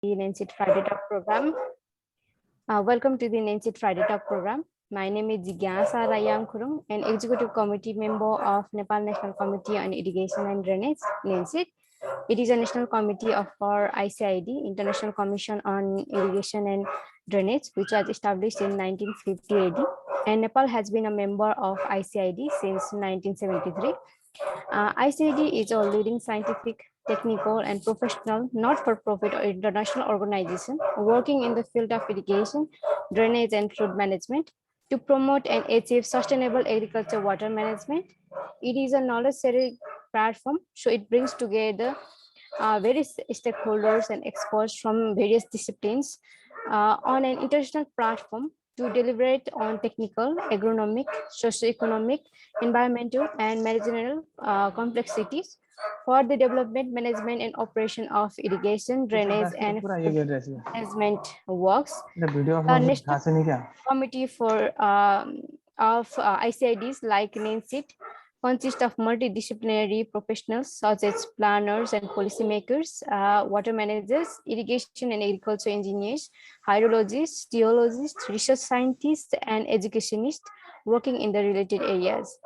the NENCID Friday Talk program. Welcome to the NENCID Friday Talk program. My name is Jigyasa Rayam-Khurung, an executive committee member of Nepal National Committee on Irrigation and Drainage, NENCID. It is a national committee for ICID, International Commission on Irrigation and Drainage, which was established in 1950 AD. And Nepal has been a member of ICID since 1973. ICID is a leading scientific, technical, and professional not-for-profit or international organization working in the field of irrigation, drainage, and flood management to promote and achieve sustainable agriculture water management. It is a knowledge-sharing platform, so it brings together various stakeholders and experts from various disciplines on an international platform to deliberate on technical, agronomic, socioeconomic, environmental, and managerial complexities for the development, management, and operation of irrigation, drainage, and management works. The National Committee of ICIDs like NENCID consists of multidisciplinary professionals such as planners and policymakers, water managers, irrigation and agriculture engineers, hydrologists, geologists, research scientists, and educationists working in the related areas.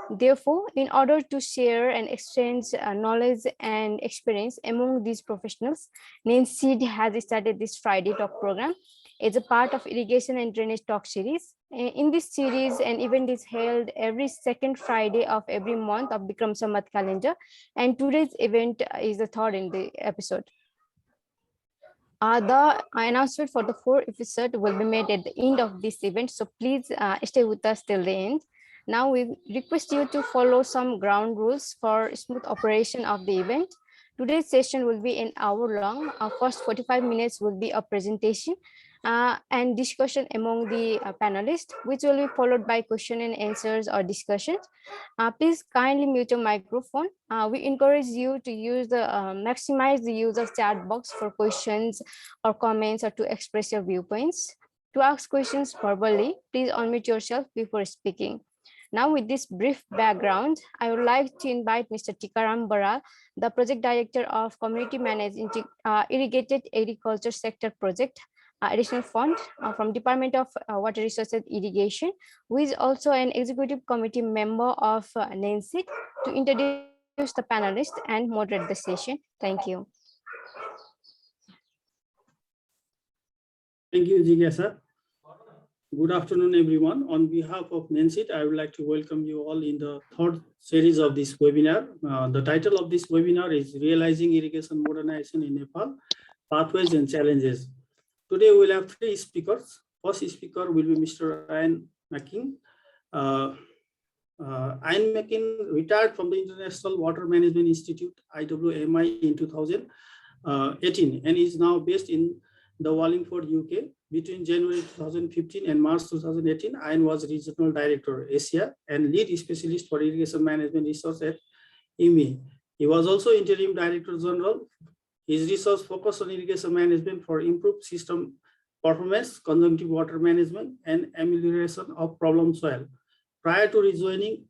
Therefore, in order to share and exchange knowledge and experience among these professionals, NENCID has started this Friday Talk program. It's a part of Irrigation and Drainage Talk series. In this series, an event is held every second Friday of every month of Bikram Samvat calendar, and today's event is the third in the episode. The announcement for the fourth episode will be made at the end of this event, so please stay with us till the end. Now we request you to follow some ground rules for smooth operation of the event. Today's session will be an hour long. First 45 minutes will be a presentation and discussion among the panelists, which will be followed by question and answers or discussions. Please kindly mute your microphone. We encourage you to use maximize the use of chat box for questions or comments or to express your viewpoints. To ask questions verbally, please unmute yourself before speaking. Now, with this brief background, I would like to invite Mr. Tikaram Baral, the Project Director of Community Managed Irrigated Agriculture Sector Project Additional Fund from Department of Water Resources Irrigation, who is also an Executive Committee member of NENCID, to introduce the panelists and moderate the session. Thank you. Thank you, Jigyasa. Good afternoon, everyone. On behalf of NENCID, I would like to welcome you all in the third series of this webinar. The title of this webinar is Realizing Irrigation Modernization in Nepal, Pathways and Challenges. Today, we will have three speakers. First speaker will be Mr. William Makin. William Makin retired from the International Water Management Institute, IWMI, in 2018 and is now based in the Wallingford, UK. Between January 2015 and March 2018, Ian was Regional Director, Asia, and Lead Specialist for Irrigation Management Research at IMI. He was also Interim Director General. His research focused on irrigation management for improved system performance, conjunctive water management, and amelioration of problem soil. Prior to rejoining,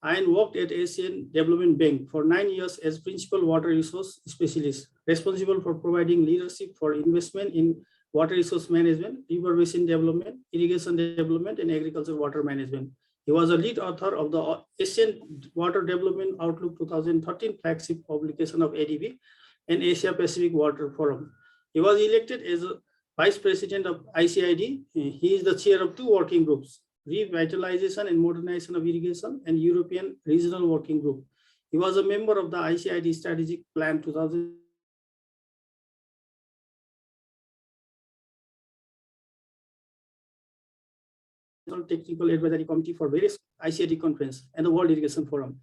Ian worked at Asian Development Bank for 9 years as Principal Water Resource Specialist, responsible for providing leadership for investment in water resource management, river basin development, irrigation development, and agriculture water management. He was a lead author of the Asian Water Development Outlook 2013 flagship publication of ADB and Asia Pacific Water Forum. He was elected as a Vice President of ICID. He is the chair of two working groups, Revitalization and Modernization of Irrigation and European Regional Working Group. He was a member of the ICID Strategic Plan 2000. Technical Advisory Committee for various ICID conference and the World Irrigation Forum.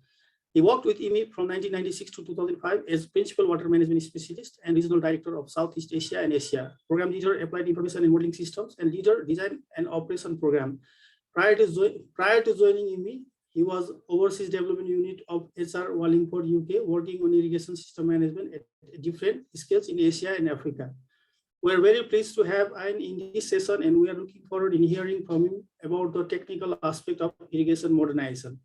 He worked with IMI from 1996 to 2005 as Principal Water Management Specialist and Regional Director of Southeast Asia and Asia, Program Leader, Applied Information and Modeling Systems, and Leader, Design and Operation Program. Prior to joining IMI, he was Overseas Development Unit of HR Wallingford, UK, working on irrigation system management at different scales in Asia and Africa. We are very pleased to have Ian in this session, and we are looking forward in hearing from him about the technical aspect of irrigation modernization.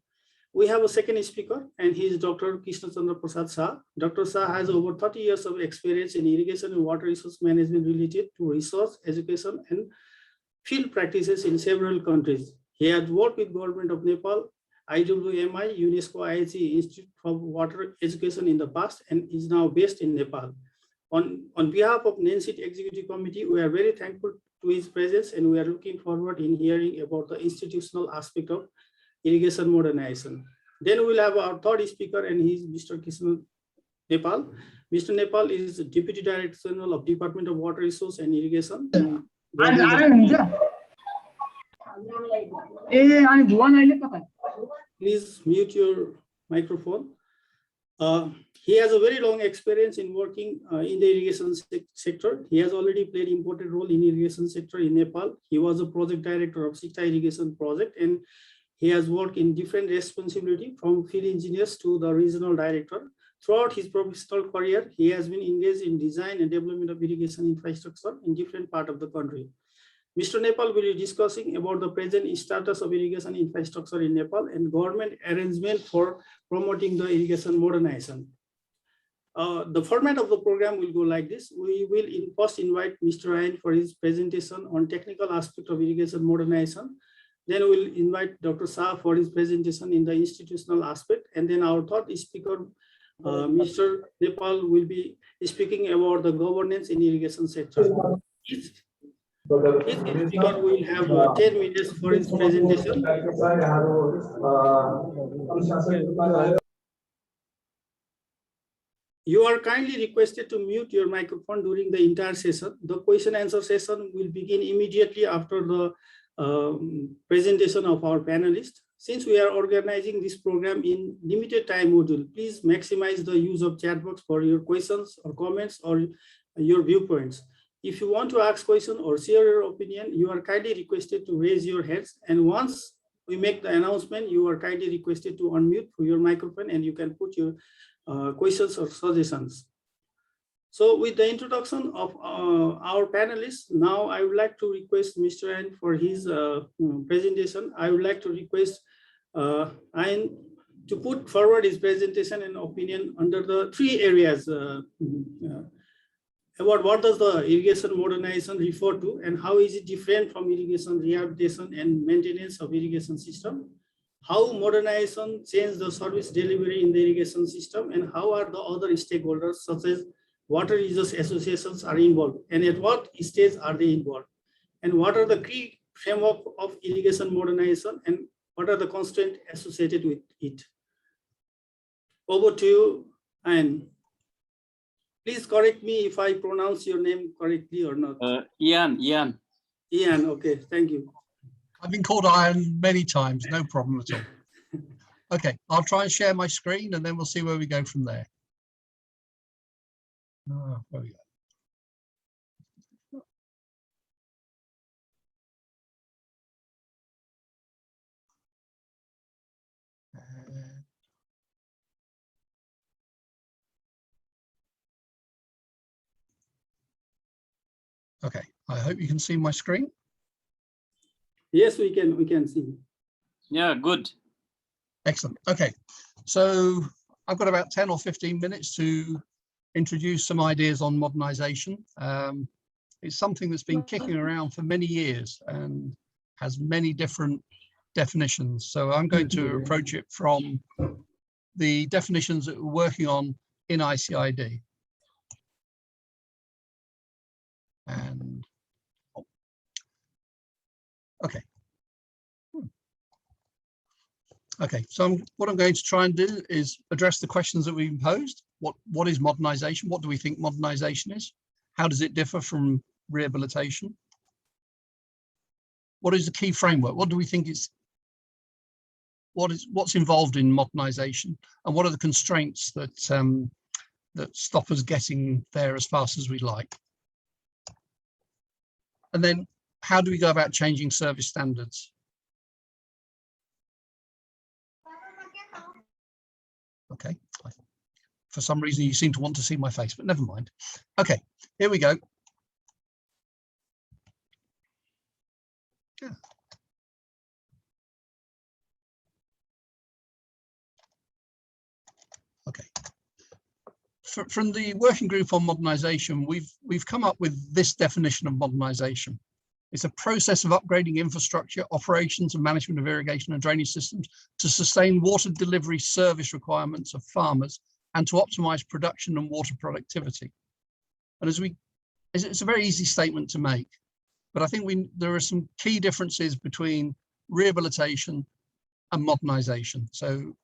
We have a second speaker, and he is Dr. Krishna Chandra Prasad Shah. Dr. Shah has over 30 years of experience in irrigation and water resource management related to research, education, and field practices in several countries. He has worked with government of Nepal, IWMI, UNESCO IHE Institute for Water Education in the past, and is now based in Nepal. On behalf of NENCID Executive Committee, we are very thankful to his presence, and we are looking forward in hearing about the institutional aspect of irrigation modernization. Then we'll have our third speaker, and he is Mr. Krishna Nepal. Mr. Nepal is Deputy Director General of Department of Water Resource and Irrigation. Please mute your microphone. He has a very long experience in working in the irrigation sector. He has already played important role in irrigation sector in Nepal. He was a project director of Sikta irrigation project, and he has worked in different responsibility from field engineers to the regional director. Throughout his professional career, he has been engaged in design and development of irrigation infrastructure in different parts of the country. Mr. Nepal will be discussing about the present status of irrigation infrastructure in Nepal and government arrangement for promoting the irrigation modernization. The format of the program will go like this. We will first invite Mr. Ryan for his presentation on technical aspect of irrigation modernization. Then we'll invite Dr. Shah for his presentation in the institutional aspect. And then our third speaker, Mr. Nepal, will be speaking about the governance in irrigation sector. Each speaker will have 10 minutes for his presentation. You are kindly requested to mute your microphone during the entire session. The question answer session will begin immediately after the presentation of our panelists. Since we are organizing this program in limited time module, please maximize the use of chat box for your questions or comments or your viewpoints. If you want to ask questions or share your opinion, you are kindly requested to raise your hands. And once we make the announcement, you are kindly requested to unmute your microphone and you can put your questions or suggestions. So with the introduction of our panelists, now I would like to request Mr. Ryan for his presentation. I would like to request Ryan to put forward his presentation and opinion under the three areas about what does the irrigation modernization refer to and how is it different from irrigation rehabilitation and maintenance of irrigation system, how modernization changed the service delivery in the irrigation system, and how are the other stakeholders such as water users associations are involved, and at what stage are they involved, and what are the key framework of irrigation modernization, and what are the constraints associated with it. Over to you, and please correct me if I pronounce your name correctly or not. Ian. Ian, okay, thank you. I've been called Ian many times, no problem at all. Okay, I'll try and share my screen and then we'll see where we go from there. Where we go. Okay, I hope you can see my screen. Yes, we can see. Yeah, good. Excellent. Okay, so I've got about 10 or 15 minutes to introduce some ideas on modernization. It's something that's been kicking around for many years and has many different definitions. So I'm going to approach it from the definitions that we're working on in ICID. And okay. Okay, so what I'm going to try and do is address the questions that we've posed. What is modernization? What do we think modernization is? How does it differ from rehabilitation? What is the key framework? What do we think is what's involved in modernization, and what are the constraints that that stop us getting there as fast as we'd like? And then how do we go about changing service standards? Okay, for some reason you seem to want to see my face, but never mind. Okay, here we go. Yeah. From the working group on modernisation, we've come up with this definition of modernisation. It's a process of upgrading infrastructure, operations and management of irrigation and drainage systems to sustain water delivery service requirements of farmers and to optimise production and water productivity. And it's a very easy statement to make, but I think there are some key differences between rehabilitation and modernisation. So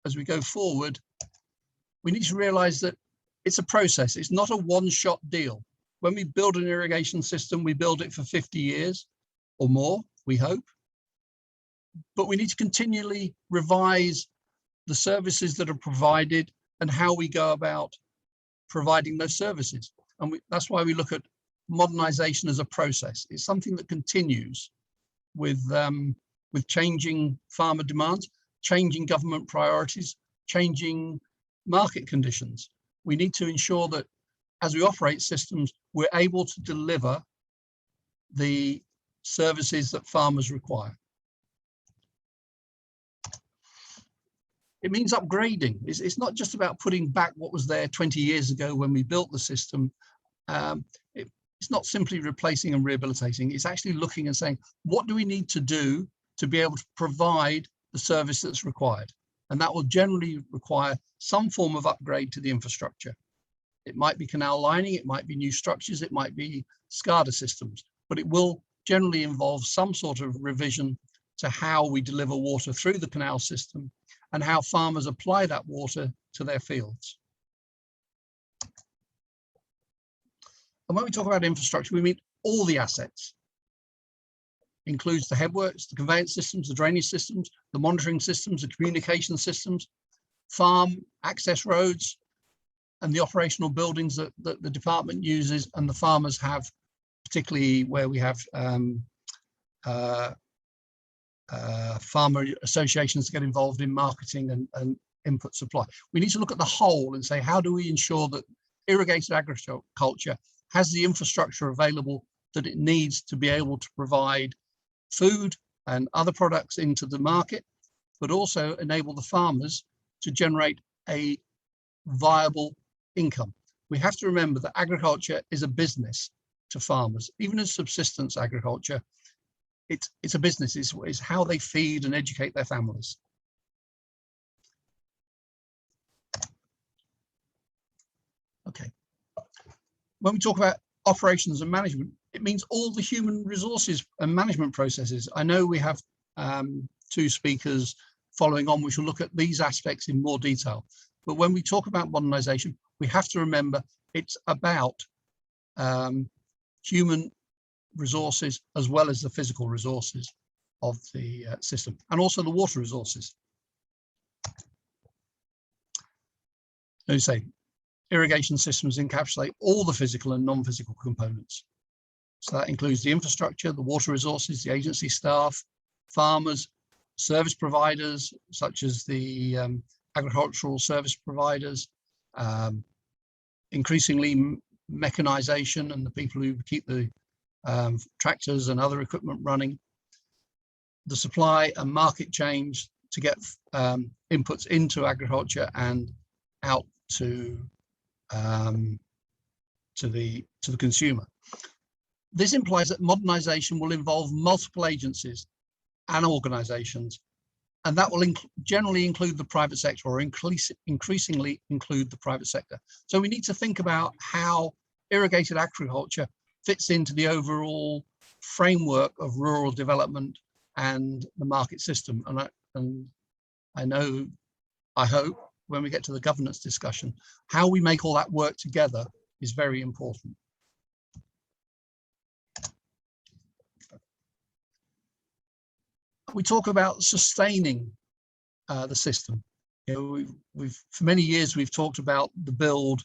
as we go forward, we need to realise that it's a process. It's not a one-shot deal. When we build an irrigation system, we build it for 50 years or more, we hope. But we need to continually revise the services that are provided and how we go about providing those services. And that's why we look at modernisation as a process. It's something that continues with changing farmer demands, changing government priorities, changing market conditions. We need to ensure that as we operate systems, we're able to deliver the services that farmers require. It means upgrading. It's not just about putting back what was there 20 years ago when we built the system. It's not simply replacing and rehabilitating. It's actually looking and saying, what do we need to do to be able to provide the service that's required? And that will generally require some form of upgrade to the infrastructure. It might be canal lining, it might be new structures, it might be SCADA systems, but it will generally involve some sort of revision to how we deliver water through the canal system and how farmers apply that water to their fields. And when we talk about infrastructure, we mean all the assets. Includes the headworks, the conveyance systems, the drainage systems, the monitoring systems, the communication systems, farm access roads, and the operational buildings that the department uses and the farmers have, particularly where we have farmer associations get involved in marketing and input supply. We need to look at the whole and say, how do we ensure that irrigated agriculture has the infrastructure available that it needs to be able to provide food and other products into the market, but also enable the farmers to generate a viable income. We have to remember that agriculture is a business to farmers. Even as subsistence agriculture, it's a business. It's how they feed and educate their families. Okay. When we talk about operations and management, it means all the human resources and management processes. I know we have two speakers following on, which will look at these aspects in more detail. But when we talk about modernisation, we have to remember it's about human resources as well as the physical resources of the system, and also the water resources. As you say, irrigation systems encapsulate all the physical and non-physical components. So that includes the infrastructure, the water resources, the agency staff, farmers, service providers, such as the agricultural service providers, increasingly mechanization and the people who keep the tractors and other equipment running, the supply and market change to get inputs into agriculture and out to the consumer. This implies that modernisation will involve multiple agencies and organisations, and that will generally include the private sector, or increasingly include the private sector. So we need to think about how irrigated agriculture fits into the overall framework of rural development and the market system. And I hope when we get to the governance discussion, how we make all that work together is very important. We talk about sustaining the system. You know, for many years we've talked about the build,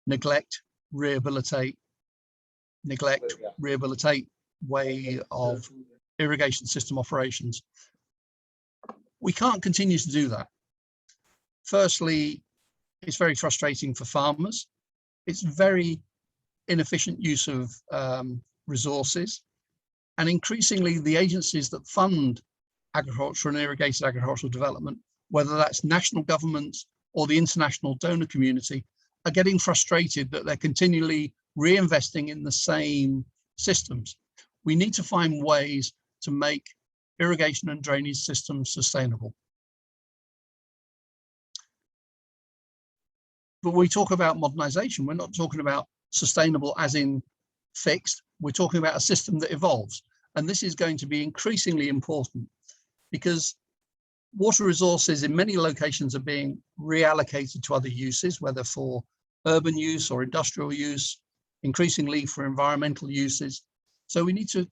neglect, rehabilitate way of irrigation system operations. We can't continue to do that. Firstly, it's very frustrating for farmers. It's very inefficient use of resources, and increasingly the agencies that fund agriculture and irrigated agricultural development, whether that's national governments or the international donor community, are getting frustrated that they're continually reinvesting in the same systems. We need to find ways to make irrigation and drainage systems sustainable. But when we talk about modernization, we're not talking about sustainable as in fixed. We're talking about a system that evolves. And this is going to be increasingly important because water resources in many locations are being reallocated to other uses, whether for urban use or industrial use, increasingly for environmental uses. So we need to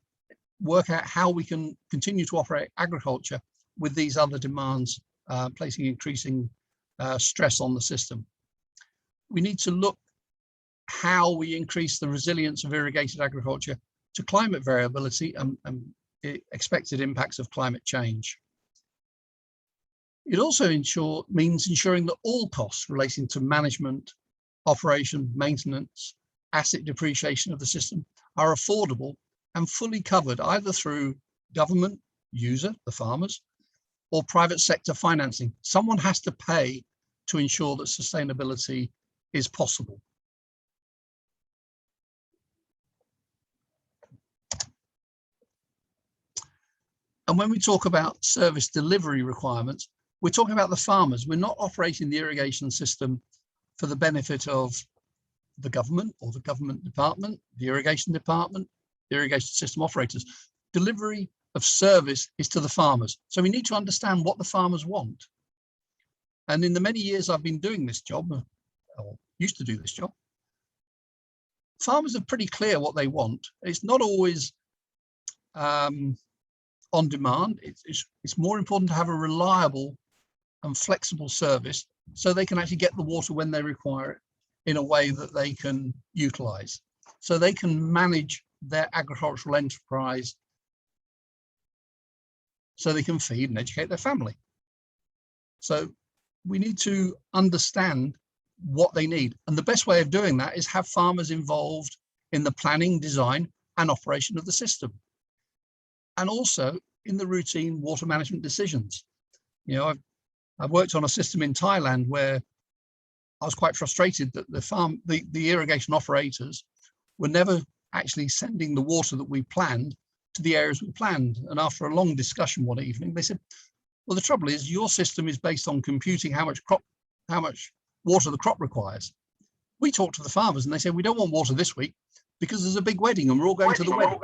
work out how we can continue to operate agriculture with these other demands, placing increasing stress on the system. We need to look how we increase the resilience of irrigated agriculture to climate variability and expected impacts of climate change. It also means ensuring that all costs relating to management, operation, maintenance, asset depreciation of the system are affordable and fully covered either through government, user, the farmers, or private sector financing. Someone has to pay to ensure that sustainability is possible. And when we talk about service delivery requirements, we're talking about the farmers. We're not operating the irrigation system for the benefit of the government or the government department, the irrigation department, the irrigation system operators. Delivery of service is to the farmers. So we need to understand what the farmers want. And in the many years I've been doing this job, or used to do this job, farmers are pretty clear what they want. It's not always on demand. It's more important to have a reliable and flexible service so they can actually get the water when they require it in a way that they can utilize. So they can manage their agricultural enterprise so they can feed and educate their family. So we need to understand what they need. And the best way of doing that is have farmers involved in the planning, design, and operation of the system. And also in the routine water management decisions. You know, I've worked on a system in Thailand where I was quite frustrated that the irrigation operators were never actually sending the water that we planned to the areas we planned. And after a long discussion one evening, they said, well, the trouble is your system is based on computing how much water the crop requires. We talked to the farmers and they said, we don't want water this week because there's a big wedding and we're all going to the wedding.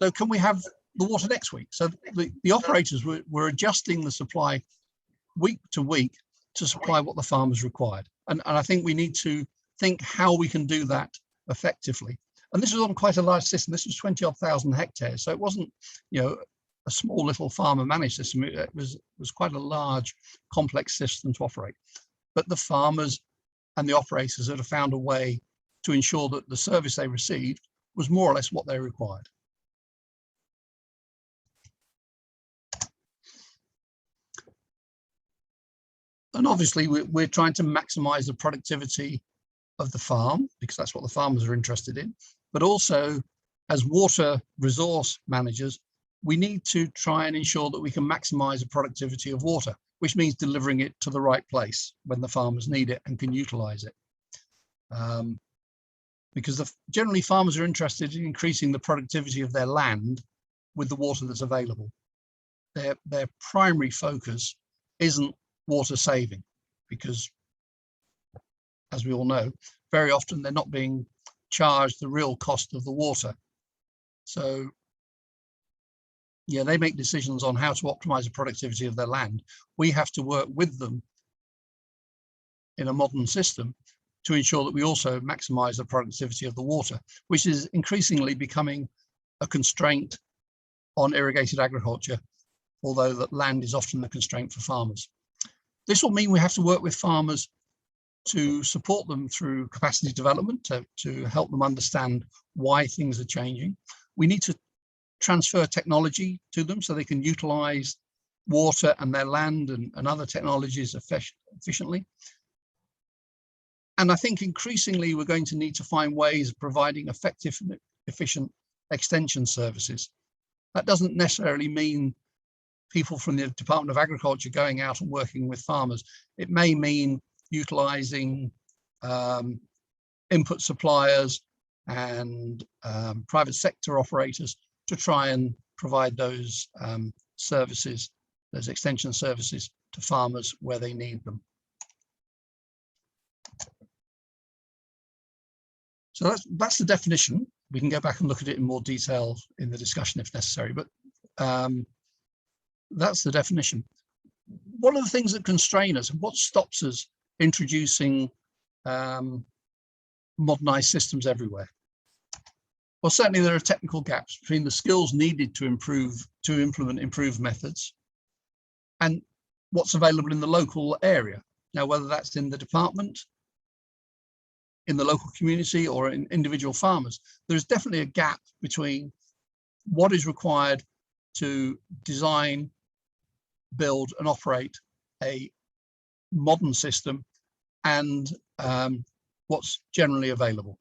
So can we have the water next week? So the operators were adjusting the supply week to week to supply what the farmers required. And I think we need to think how we can do that effectively. And this was on quite a large system. This was 20,000 hectares. So it wasn't, you know, a small little farmer managed system. It was quite a large, complex system to operate. But the farmers and the operators had found a way to ensure that the service they received was more or less what they required. And obviously we're trying to maximize the productivity of the farm because that's what the farmers are interested in. But also as water resource managers, we need to try and ensure that we can maximize the productivity of water, which means delivering it to the right place when the farmers need it and can utilize it. Because generally farmers are interested in increasing the productivity of their land with the water that's available. Their primary focus isn't water saving, because as we all know, very often they're not being charged the real cost of the water. So yeah, they make decisions on how to optimize the productivity of their land. We have to work with them in a modern system to ensure that we also maximize the productivity of the water, which is increasingly becoming a constraint on irrigated agriculture, although that land is often the constraint for farmers. This will mean we have to work with farmers to support them through capacity development, to help them understand why things are changing. We need to transfer technology to them so they can utilize water and their land and other technologies efficiently. And I think increasingly we're going to need to find ways of providing effective and efficient extension services. That doesn't necessarily mean people from the Department of Agriculture going out and working with farmers. It may mean utilizing input suppliers and private sector operators to try and provide those services, those extension services to farmers where they need them. So that's the definition. We can go back and look at it in more detail in the discussion if necessary, but that's the definition. What are the things that constrain us and what stops us introducing modernized systems everywhere? Well, certainly there are technical gaps between the skills needed to implement improved methods and what's available in the local area. Now, whether that's in the department, in the local community, or in individual farmers, there's definitely a gap between what is required to design, build and operate a modern system and what's generally available.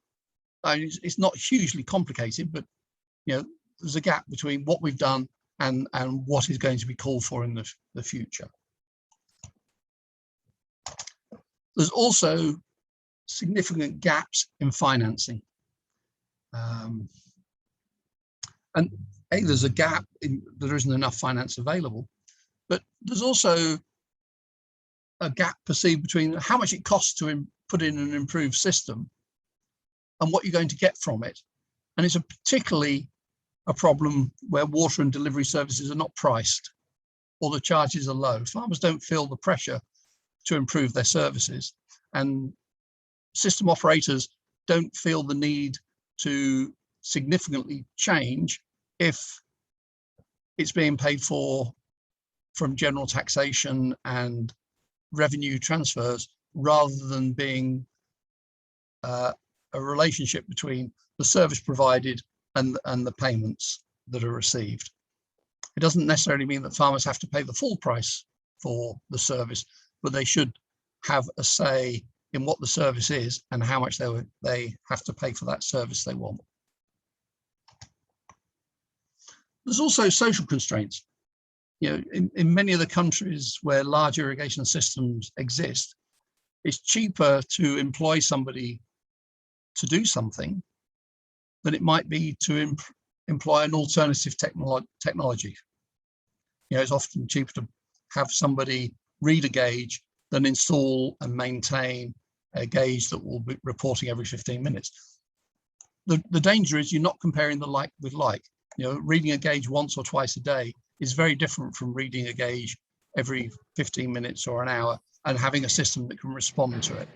I mean, it's not hugely complicated, but there's a gap between what we've done and what is going to be called for in the future. There's also significant gaps in financing. And there's a gap in there isn't enough finance available, but there's also a gap perceived between how much it costs to put in an improved system and what you're going to get from it. And it's particularly a problem where water and delivery services are not priced or the charges are low. Farmers don't feel the pressure to improve their services, and system operators don't feel the need to significantly change if it's being paid for from general taxation and revenue transfers rather than being a relationship between the service provided and the payments that are received. It doesn't necessarily mean that farmers have to pay the full price for the service, but they should have a say in what the service is and how much they have to pay for that service they want. There's also social constraints. In many of the countries where large irrigation systems exist, it's cheaper to employ somebody to do something than it might be to employ an alternative technology. It's often cheaper to have somebody read a gauge than install and maintain a gauge that will be reporting every 15 minutes. The danger is you're not comparing the like with like. Reading a gauge once or twice a day is very different from reading a gauge every 15 minutes or an hour and having a system that can respond to it.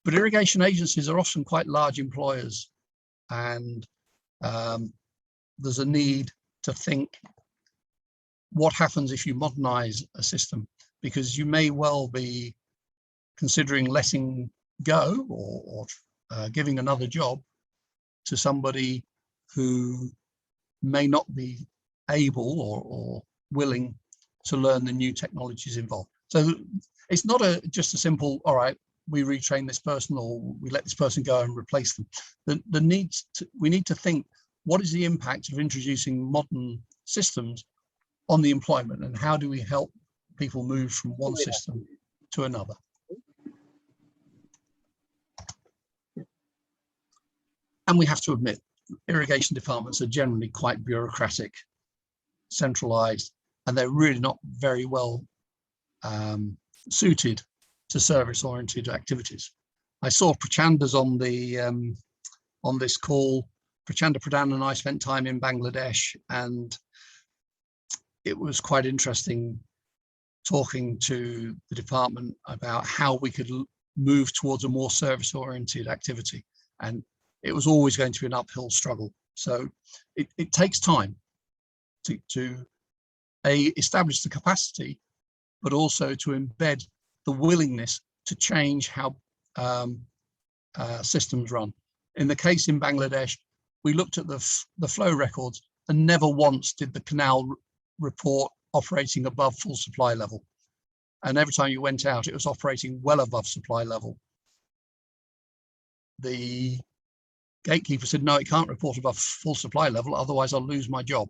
But irrigation agencies are often quite large employers, and there's a need to think what happens if you modernize a system, because you may well be considering letting go or giving another job to somebody who may not be able or willing to learn the new technologies involved. So it's not just a simple, all right, we retrain this person or we let this person go and replace them. We need to think, what is the impact of introducing modern systems on the employment, and how do we help people move from one system to another? And we have to admit, irrigation departments are generally quite bureaucratic, centralized, and they're really not very well suited to service-oriented activities. I saw Prachanda's on this call. Prachanda Pradhan and I spent time in Bangladesh, and it was quite interesting talking to the department about how we could move towards a more service-oriented activity. And it was always going to be an uphill struggle. So it takes time to establish the capacity, but also to embed the willingness to change how systems run. In the case in Bangladesh, we looked at the flow records, and never once did the canal report operating above full supply level. And every time you went out, it was operating well above supply level. The gatekeeper said, no, it can't report above full supply level, otherwise I'll lose my job.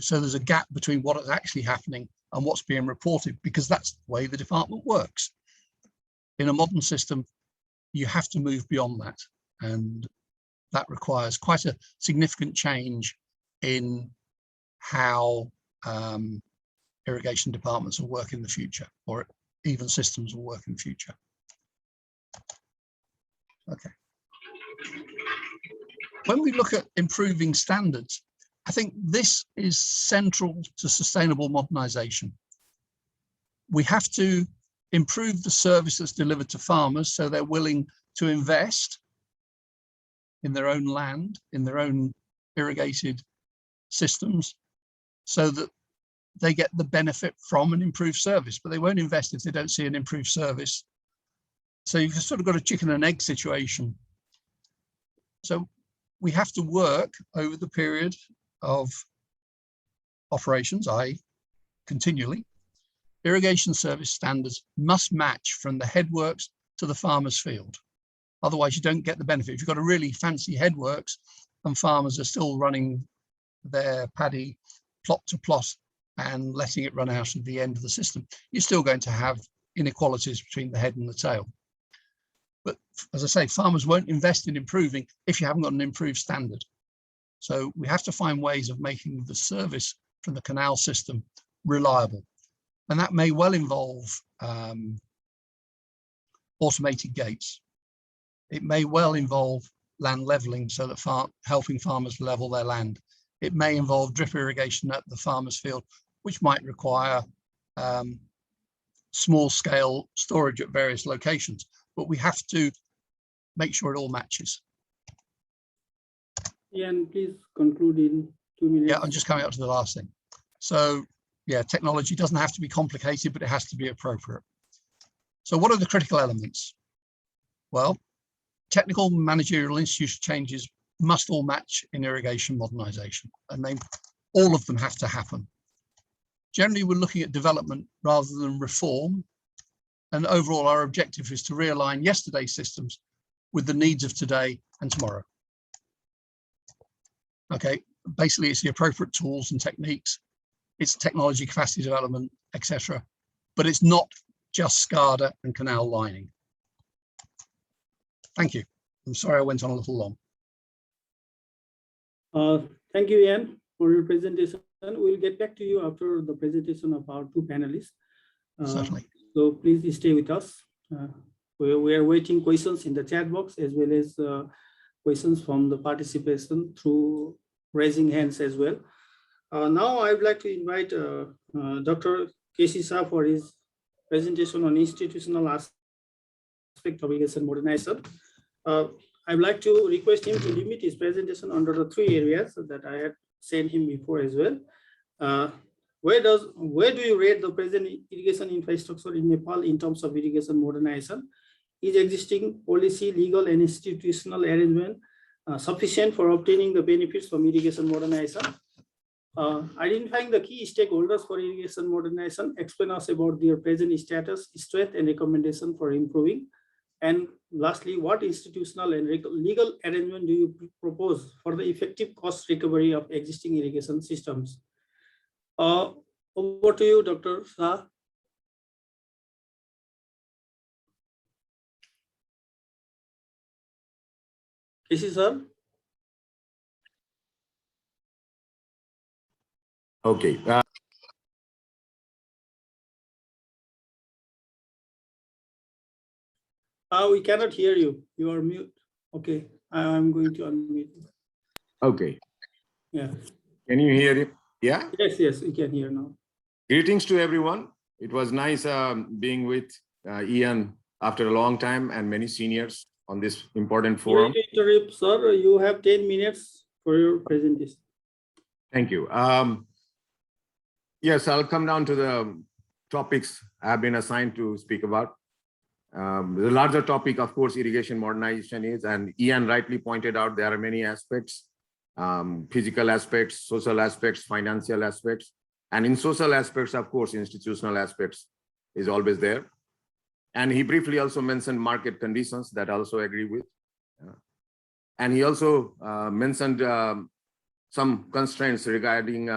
So there's a gap between what is actually happening and what's being reported, because that's the way the department works. In a modern system, you have to move beyond that. And that requires quite a significant change in how irrigation departments will work in the future, or even systems will work in the future. Okay. When we look at improving standards, I think this is central to sustainable modernization. We have to improve the service that's delivered to farmers so they're willing to invest in their own land, in their own irrigated systems, so that they get the benefit from an improved service, but they won't invest if they don't see an improved service. So you've sort of got a chicken and egg situation. So we have to work over the period of operations, i.e. continually. Irrigation service standards must match from the headworks to the farmer's field. Otherwise you don't get the benefit. If you've got a really fancy headworks and farmers are still running their paddy plot to plot and letting it run out at the end of the system, you're still going to have inequalities between the head and the tail. But as I say, farmers won't invest in improving if you haven't got an improved standard. So we have to find ways of making the service from the canal system reliable. And that may well involve automated gates. It may well involve land leveling so that helping farmers level their land. It may involve drip irrigation at the farmer's field, which might require small scale storage at various locations. But we have to make sure it all matches. Ian, please conclude in 2 minutes. Yeah, I'm just coming up to the last thing. So yeah, technology doesn't have to be complicated, but it has to be appropriate. So what are the critical elements? Well, technical, managerial, institutional changes must all match in irrigation modernization, and all of them have to happen. Generally, we're looking at development rather than reform. And overall, our objective is to realign yesterday's systems with the needs of today and tomorrow. Okay, basically it's the appropriate tools and techniques, it's technology, capacity development, etc. But it's not just SCADA and canal lining. Thank you. I'm sorry I went on a little long. Thank you, Ian, for your presentation. We'll get back to you after the presentation of our two panelists. Certainly. So please stay with us. We are waiting questions in the chat box as well as questions from the participation through raising hands as well. Now I would like to invite Dr. K.C. Shah for his presentation on institutional aspect of irrigation modernization. I would like to request him to limit his presentation under the 3 areas that I had sent him before as well. Where do you rate the present irrigation infrastructure in Nepal in terms of irrigation modernization? Is existing policy, legal, and institutional arrangement sufficient for obtaining the benefits from irrigation modernization? Identifying the key stakeholders for irrigation modernization, explain us about their present status, strength, and recommendation for improving. And lastly, what institutional and legal arrangement do you propose for the effective cost recovery of existing irrigation systems? Over to you, Dr. Shah. K.C. sir. Okay. We cannot hear you. You are mute. Okay, I'm going to unmute. Okay. Yeah. Can you hear it? Yeah? Yes, we can hear now. Greetings to everyone. It was nice being with Ian after a long time and many seniors on this important forum. Sir, you have 10 minutes for your presentation. Thank you. Yes, I'll come down to the topics I have been assigned to speak about. The larger topic, of course, irrigation modernization is, and Ian rightly pointed out, there are many aspects, physical aspects, social aspects, financial aspects, and in social aspects, of course, institutional aspects is always there. And he briefly also mentioned market conditions that I also agree with. And he also mentioned some constraints regarding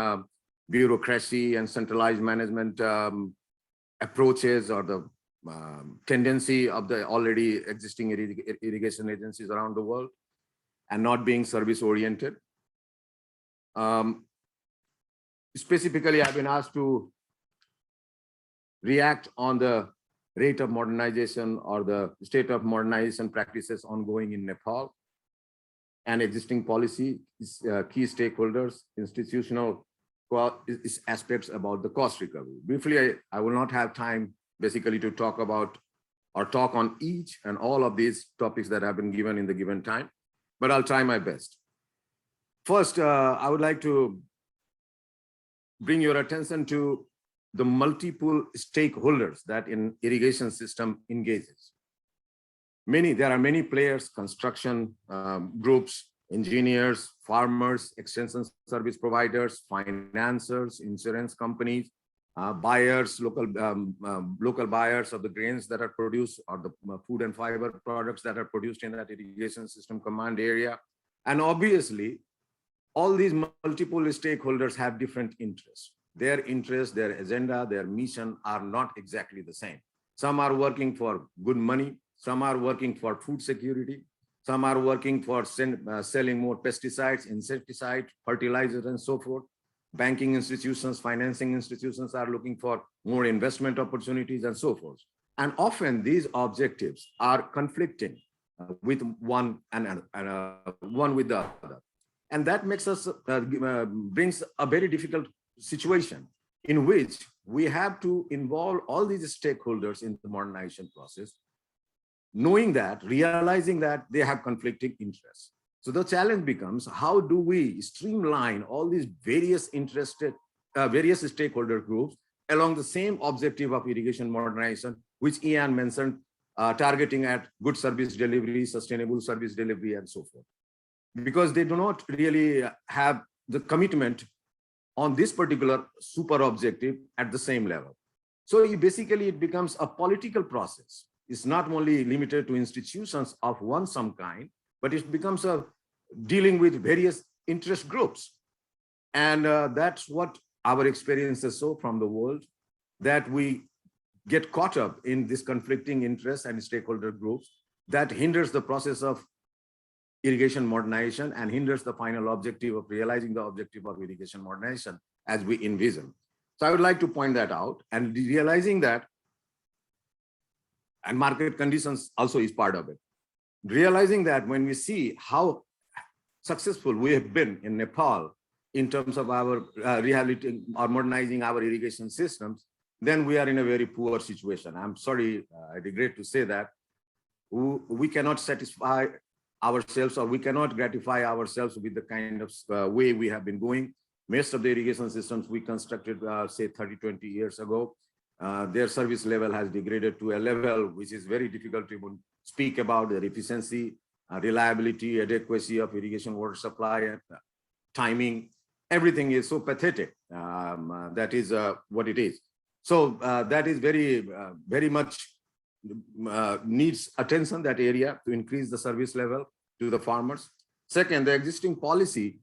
bureaucracy and centralized management approaches or the tendency of the already existing irrigation agencies around the world and not being service oriented. Specifically, I've been asked to react on the rate of modernization or the state of modernization practices ongoing in Nepal and existing policy, key stakeholders, institutional aspects about the cost recovery. Briefly, I will not have time basically to talk about or talk on each and all of these topics that have been given in the given time, but I'll try my best. First, I would like to bring your attention to the multiple stakeholders that in irrigation system engages. There are many players, construction groups, engineers, farmers, extension service providers, financiers, insurance companies, buyers, local buyers of the grains that are produced or the food and fiber products that are produced in that irrigation system command area. And obviously, all these multiple stakeholders have different interests. Their interests, their agenda, their mission are not exactly the same. Some are working for good money. Some are working for food security. Some are working for selling more pesticides, insecticides, fertilizers, and so forth. Banking institutions, financing institutions are looking for more investment opportunities and so forth. And often these objectives are conflicting with one with the other. And that makes us, brings a very difficult situation in which we have to involve all these stakeholders in the modernization process, knowing that, realizing that they have conflicting interests. So the challenge becomes, how do we streamline all these various stakeholder groups along the same objective of irrigation modernization, which Ian mentioned, targeting at good service delivery, sustainable service delivery, and so forth. Because they do not really have the commitment on this particular super objective at the same level. So basically it becomes a political process. It's not only limited to institutions of some kind, but it becomes a dealing with various interest groups. And that's what our experiences show from the world, that we get caught up in this conflicting interests and stakeholder groups that hinders the process of irrigation modernization and hinders the final objective of realizing the objective of irrigation modernization as we envision. So I would like to point that out, and realizing that, and market conditions also is part of it. Realizing that when we see how successful we have been in Nepal in terms of our rehabilitating or modernizing our irrigation systems, then we are in a very poor situation. I'm sorry, I regret to say that we cannot satisfy ourselves, or we cannot gratify ourselves with the kind of way we have been going. Most of the irrigation systems we constructed, say 30, 20 years ago, their service level has degraded to a level which is very difficult to even speak about. Their efficiency, reliability, adequacy of irrigation water supply, and timing, everything is so pathetic. That is what it is. So that is very much needs attention, that area, to increase the service level to the farmers. Second, the existing policy,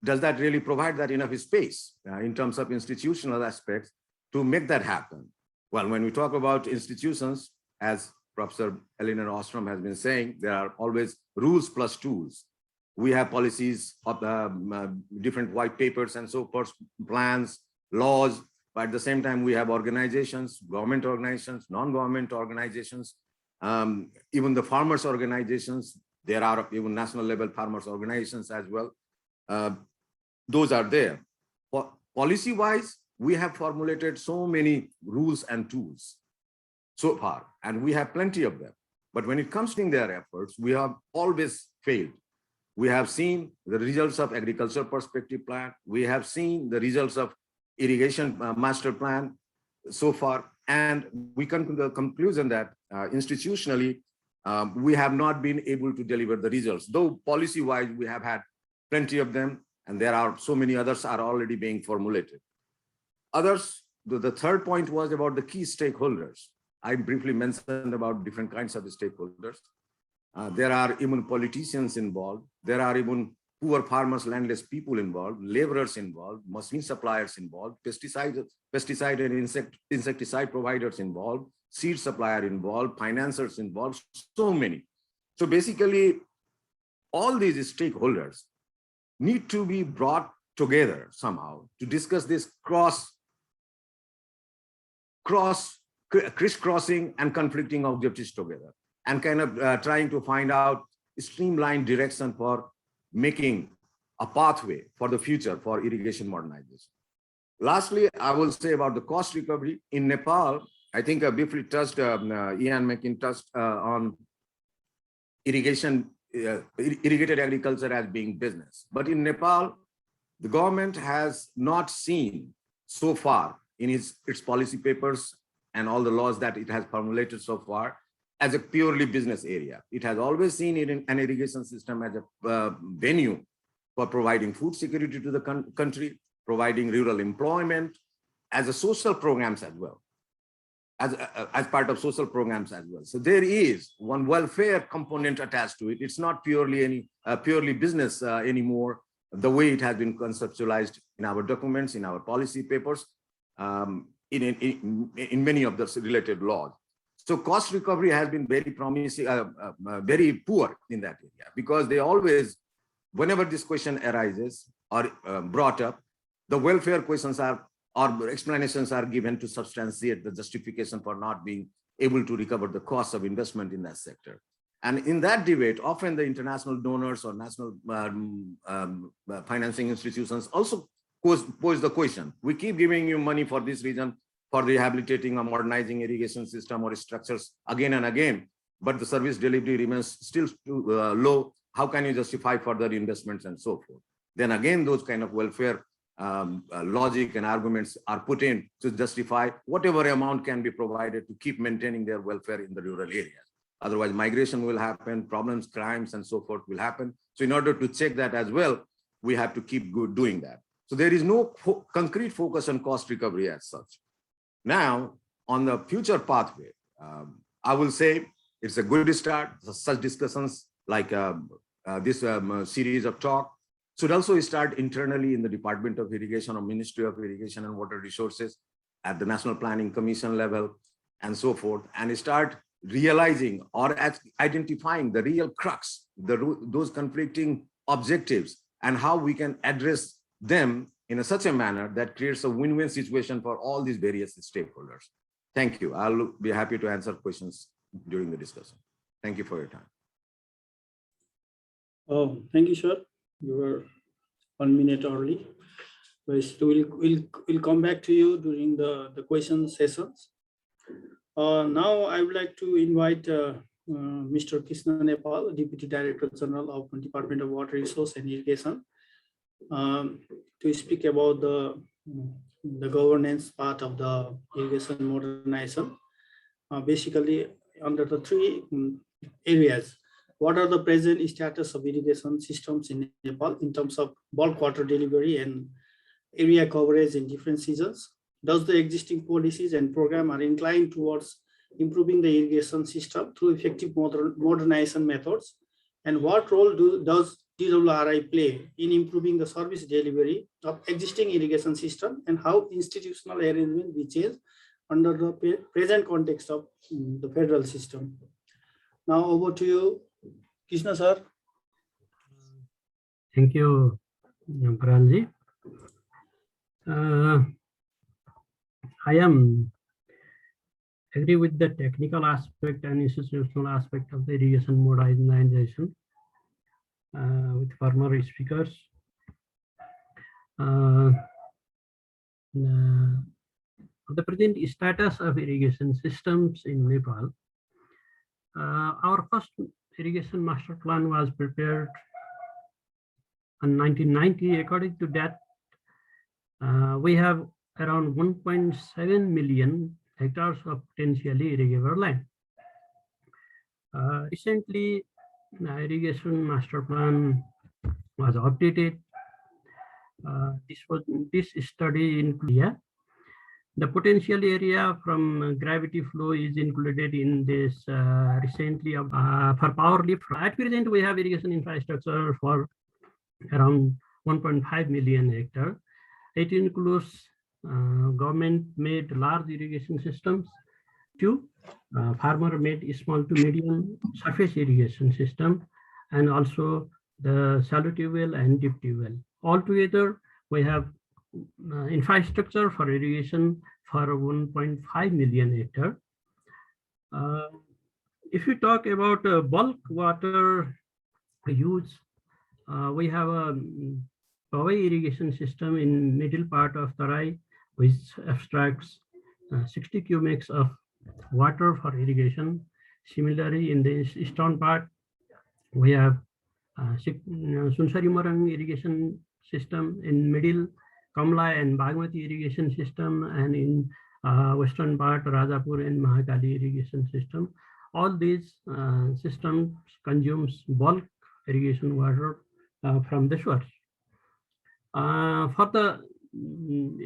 does that really provide that enough space in terms of institutional aspects to make that happen? Well, when we talk about institutions, as Professor Eleanor Ostrom has been saying, there are always rules plus tools. We have policies of different white papers and so forth, plans, laws, but at the same time, we have organizations, government organizations, non-government organizations, even the farmers organizations. There are even national level farmers organizations as well. Those are there. Policy-wise, we have formulated so many rules and tools so far, and we have plenty of them. But when it comes to their efforts, we have always failed. We have seen the results of agricultural perspective plan. We have seen the results of irrigation master plan so far, and we come to the conclusion that institutionally, we have not been able to deliver the results. Though policy-wise, we have had plenty of them, and there are so many others are already being formulated. Others, the third point was about the key stakeholders. I briefly mentioned about different kinds of stakeholders. There are even politicians involved. There are even poor farmers, landless people involved, laborers involved, machine suppliers involved, pesticide and insecticide providers involved, seed supplier involved, financiers involved, so many. So basically, all these stakeholders need to be brought together somehow to discuss this crisscrossing and conflicting objectives together, and kind of trying to find out streamlined direction for making a pathway for the future for irrigation modernization. Lastly, I will say about the cost recovery in Nepal. I think briefly touched, William Makin touched on irrigation, irrigated agriculture as being business. But in Nepal, the government has not seen so far in its policy papers and all the laws that it has formulated so far as a purely business area. It has always seen it in an irrigation system as a venue for providing food security to the country, providing rural employment, as a social programs as well, as part of social programs as well. So there is one welfare component attached to it. It's not purely purely business anymore, the way it has been conceptualized in our documents, in our policy papers, in many of the related laws. So cost recovery has been very promising, very poor in that area, because they always, whenever this question arises or brought up, the welfare questions are or explanations are given to substantiate the justification for not being able to recover the cost of investment in that sector. And in that debate, often the international donors or national financing institutions also pose the question. We keep giving you money for this reason, for rehabilitating or modernizing irrigation system or structures again and again, but the service delivery remains still too low. How can you justify further investments and so forth? Then again, those kind of welfare logic and arguments are put in to justify whatever amount can be provided to keep maintaining their welfare in the rural areas. Otherwise, migration will happen, problems, crimes, and so forth will happen. So in order to check that as well, we have to keep doing that. So there is no concrete focus on cost recovery as such. Now, on the future pathway, I will say it's a good start. Such discussions like this series of talk should also start internally in the Department of Irrigation or Ministry of Irrigation and Water Resources at the National Planning Commission level and so forth, and start realizing or identifying the real crux, those conflicting objectives, and how we can address them in such a manner that creates a win-win situation for all these various stakeholders. Thank you. I'll be happy to answer questions during the discussion. Thank you for your time. Oh, thank you, sir. You were 1 minute early. We'll come back to you during the question sessions. Now I would like to invite Mr. Krishna Nepal, Deputy Director General of Department of Water Resource and Irrigation, to speak about the governance part of the irrigation modernization. Basically, under the three areas. What are the present status of irrigation systems in Nepal in terms of bulk water delivery and area coverage in different seasons? Does the existing policies and program are inclined towards improving the irrigation system through effective modernization methods? And what role does DWRI play in improving the service delivery of existing irrigation system, and how institutional arrangement be changed under the present context of the federal system? Now over to you, Krishna sir. Thank you, Baranji. I am agree with the technical aspect and institutional aspect of the irrigation modernization with former speakers. The present status of irrigation systems in Nepal. Our first irrigation master plan was prepared in 1990. According to that, we have around 1.7 million hectares of potentially irrigable land. Recently, the irrigation master plan was updated. This study included the potential area from gravity flow is included in this recently for power lift. At present, we have irrigation infrastructure for around 1.5 million hectares. It includes government-made large irrigation systems, two farmer-made small to medium surface irrigation system, and also the shallow tube well and deep tube well. Altogether, we have infrastructure for irrigation for 1.5 million hectare. If you talk about bulk water use, we have a Pawai irrigation system in middle part of Tarai, which abstracts 60 cubics of water for irrigation. Similarly, in the eastern part, we have Sunsari Marang irrigation system, in middle Kamla and Bagmati irrigation system, and in western part Rajapur and Mahakali irrigation system. All these systems consumes bulk irrigation water from the shores. For the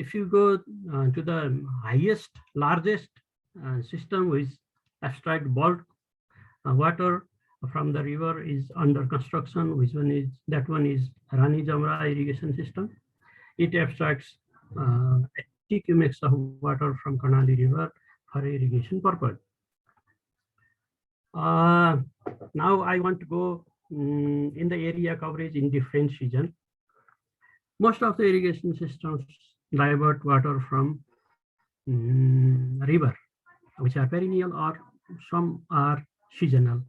if you go to the highest, largest system with abstract bulk water from the river is under construction, which one is, that one is Rani Jamra irrigation system. It abstracts 80 cubics of water from Karnali River for irrigation purpose. Now I want to go in the area coverage in different seasons. Most of the irrigation systems divert water from river, which are perennial, or some are seasonal.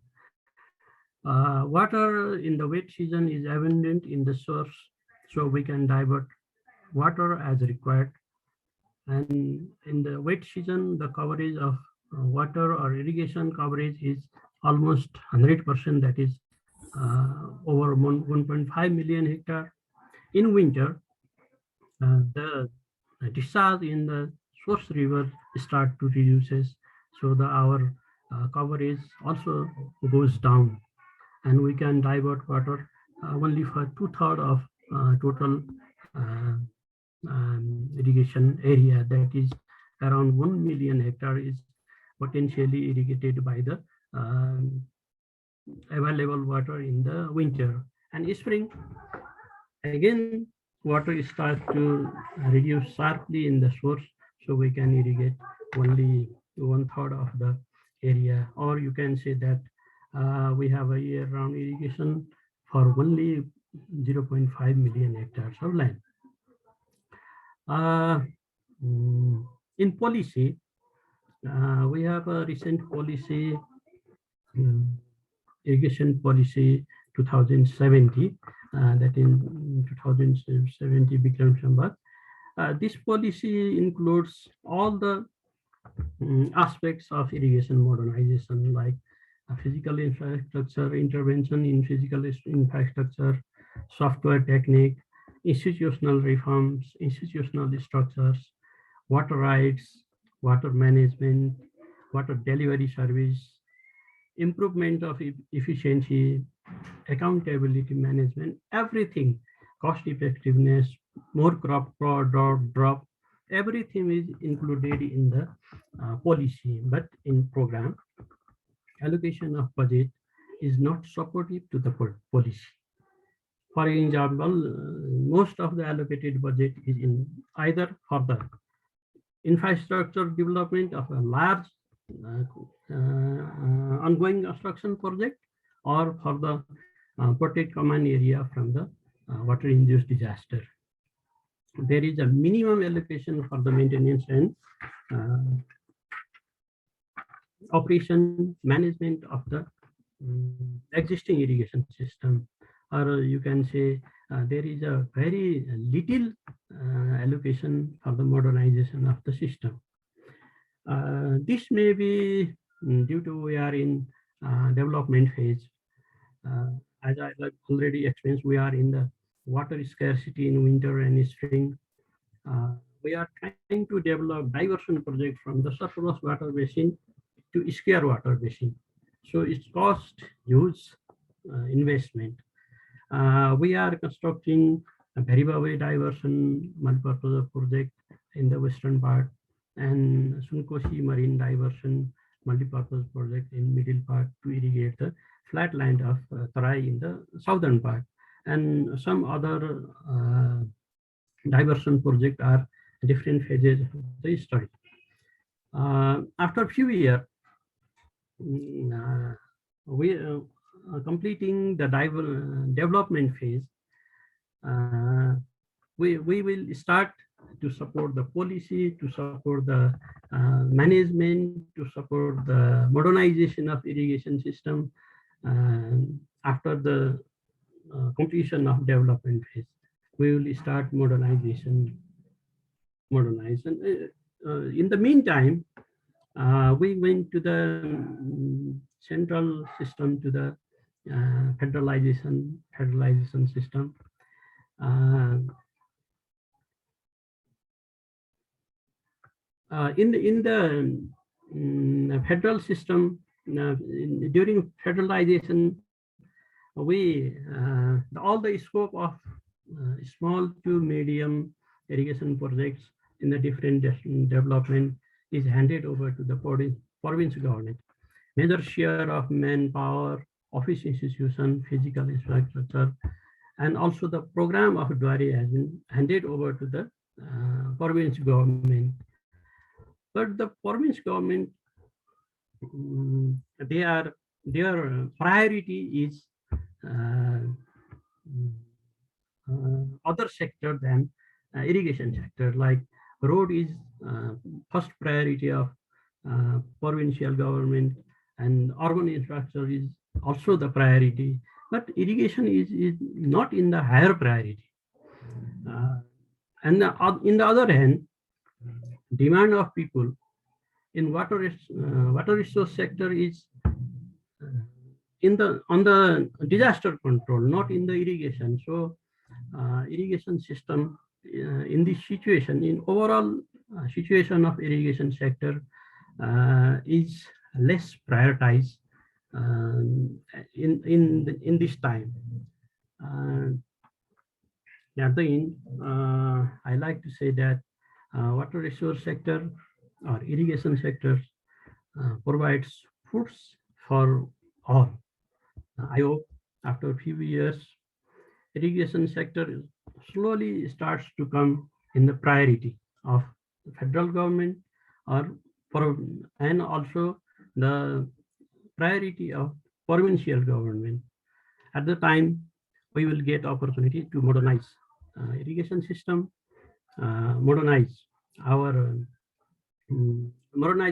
Water in the wet season is abundant in the source, so we can divert water as required. And in the wet season, the coverage of water or irrigation coverage is almost 100%, that is over 1.5 million hectare. In winter, the discharge in the source river start to reduces, so our coverage also goes down, and we can divert water only for 2/3 of total irrigation area, that is around 1 million hectare is potentially irrigated by the available water in the winter. And spring, again, water starts to reduce sharply in the source, so we can irrigate only 1/3 of the area. Or you can say that we have a year-round irrigation for only 0.5 million hectares of land. In policy, we have a recent policy, irrigation policy 2070, that in 2070 Bikram Sambat. This policy includes all the aspects of irrigation modernization, like physical infrastructure, intervention in physical infrastructure, software technique, institutional reforms, institutional structures, water rights, water management, water delivery service, improvement of efficiency, accountability management, everything, cost effectiveness, more crop drop, everything is included in the policy. But in program, allocation of budget is not supportive to the policy. For example, most of the allocated budget is in either for the infrastructure development of a large ongoing construction project, or for the protect common area from the water-induced disaster. There is a minimum allocation for the maintenance and operation management of the existing irrigation system. Or you can say there is a very little allocation for the modernization of the system. This may be due to we are in development phase. As I already explained, we are in the water scarcity in winter and spring. We are trying to develop diversion project from the surplus water basin to scarce water basin. So it's cost huge investment. We are constructing a Bharibawe diversion multipurpose project in the western part, and Sunkoshi marine diversion multipurpose project in middle part to irrigate the flat land of Tarai in the southern part. And some other diversion projects are different phases of the study. After a few years, we completing the development phase, we will start to support the policy, to support the management, to support the modernization of irrigation system after the completion of development phase. We will start modernization. In the meantime, we went to the central system, to the federalization system. In the federal system, during federalization, all the scope of small to medium irrigation projects in the different development is handed over to the province government. Major share of manpower, office institution, physical infrastructure, and also the program of Dwari has been handed over to the province government. But the province government, their priority is other sector than irrigation sector. Like road is first priority of provincial government, and urban infrastructure is also the priority. But irrigation is not in the higher priority. And in the other hand, demand of people in water resource sector is on the disaster control, not in the irrigation. So irrigation system in this situation, in overall situation of irrigation sector is less prioritized in this time. At the end, I like to say that water resource sector or irrigation sector provides foods for all. I hope after a few years, irrigation sector slowly starts to come in the priority of the federal government and also the priority of provincial government. At the time, we will get opportunity to modernize irrigation system, modernize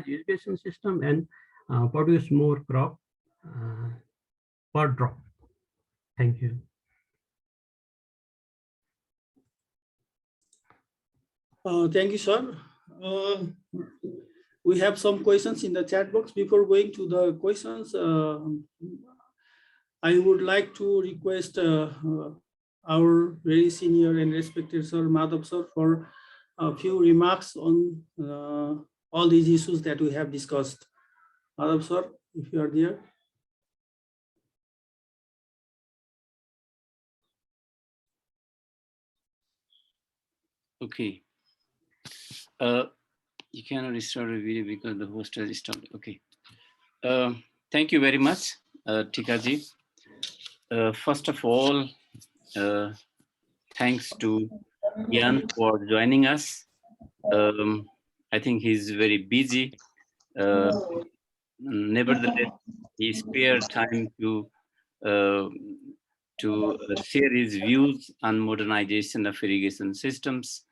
irrigation system, and produce more crop per drop. Thank you. Thank you, sir. We have some questions in the chat box. Before going to the questions, I would like to request our very senior and respected sir, Madhav sir, for a few remarks on all these issues that we have discussed. Madhav sir, if you are there. Okay. You cannot restart a video because the host has stopped. Okay. Thank you very much, Tikaji. First of all, thanks to Jan for joining us. I think he's very busy. Nevertheless, he spared time to share his views on modernization of irrigation systems.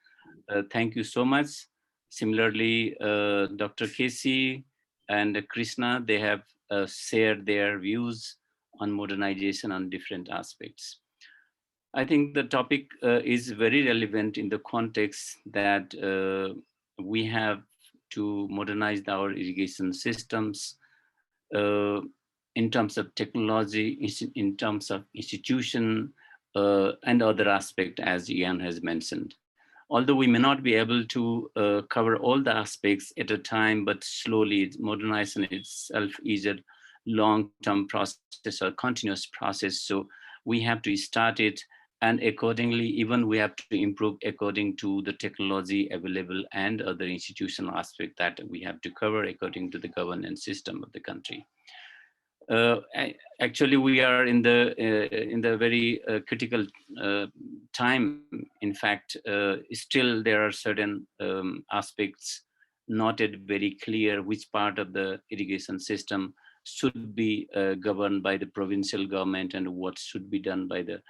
Thank you so much. Similarly, Dr. Casey and Krishna, they have shared their views on modernization on different aspects. I think the topic is very relevant in the context that we have to modernize our irrigation systems in terms of technology, in terms of institution, and other aspects, as Ian has mentioned. Although we may not be able to cover all the aspects at a time, but slowly, modernization itself is a long-term process or continuous process. So we have to start it, and accordingly, even we have to improve according to the technology available and other institutional aspects that we have to cover according to the governance system of the country. Actually, we are in the very critical time. In fact, still there are certain aspects not yet very clear which part of the irrigation system should be governed by the provincial government and what should be done by the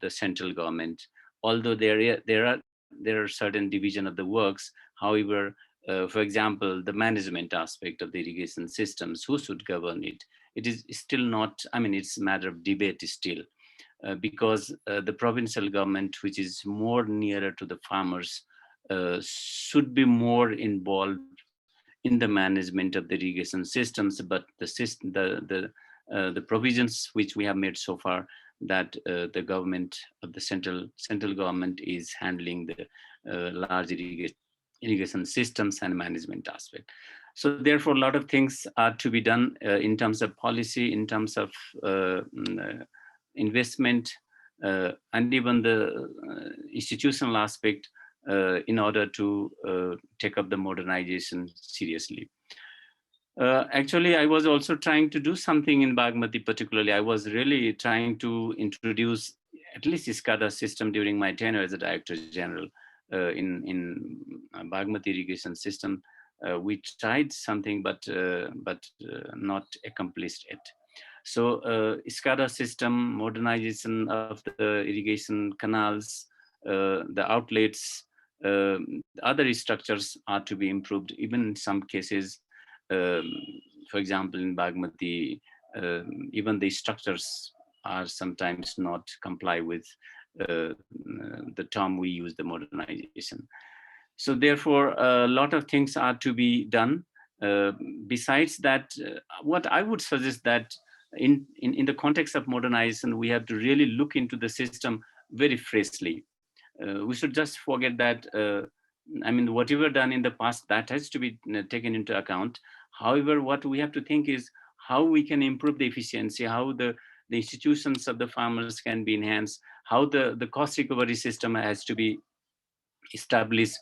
central government. Although there are certain division of the works, however, for example, the management aspect of the irrigation systems, who should govern it? It is still not, I mean, it's a matter of debate still, because the provincial government, which is more nearer to the farmers, should be more involved in the management of the irrigation systems. But the provisions which we have made so far, that the government of the central government is handling the large irrigation systems and management aspect. So therefore, a lot of things are to be done in terms of policy, in terms of investment, and even the institutional aspect, in order to take up the modernization seriously. Actually, I was also trying to do something in Bagmati particularly. I was really trying to introduce at least SCADA system during my tenure as a Director General in Bagmati irrigation system. We tried something, but not accomplished it. So SCADA system, modernization of the irrigation canals, the outlets, other structures are to be improved. Even in some cases, for example, in Bagmati, even the structures are sometimes not comply with the term we use, the modernization. So therefore, a lot of things are to be done. Besides that, what I would suggest that in the context of modernization, we have to really look into the system very freshly. We should just forget that, I mean, whatever done in the past, that has to be taken into account. However, what we have to think is how we can improve the efficiency, how the institutions of the farmers can be enhanced, how the cost recovery system has to be established.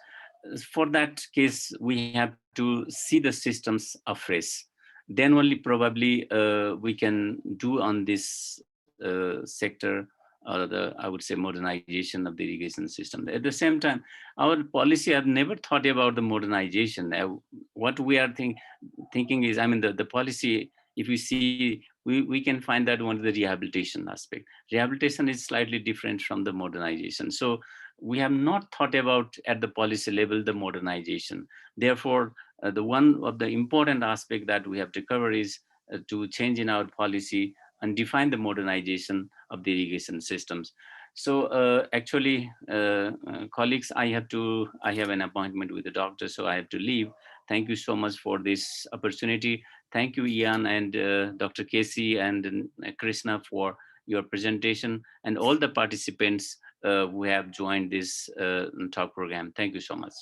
For that case, we have to see the systems afresh. Then only probably we can do on this sector, or I would say modernization of the irrigation system. At the same time, our policy have never thought about the modernization. What we are thinking is, I mean, the policy, if we see, we can find that one of the rehabilitation aspect. Rehabilitation is slightly different from the modernization. So we have not thought about at the policy level the modernization. Therefore, the one of the important aspect that we have to cover is to change in our policy and define the modernization of the irrigation systems. So actually, colleagues, I have an appointment with the doctor, so I have to leave. Thank you so much for this opportunity. Thank you, Ian and Dr. Casey and Krishna for your presentation, and all the participants who have joined this talk program. Thank you so much.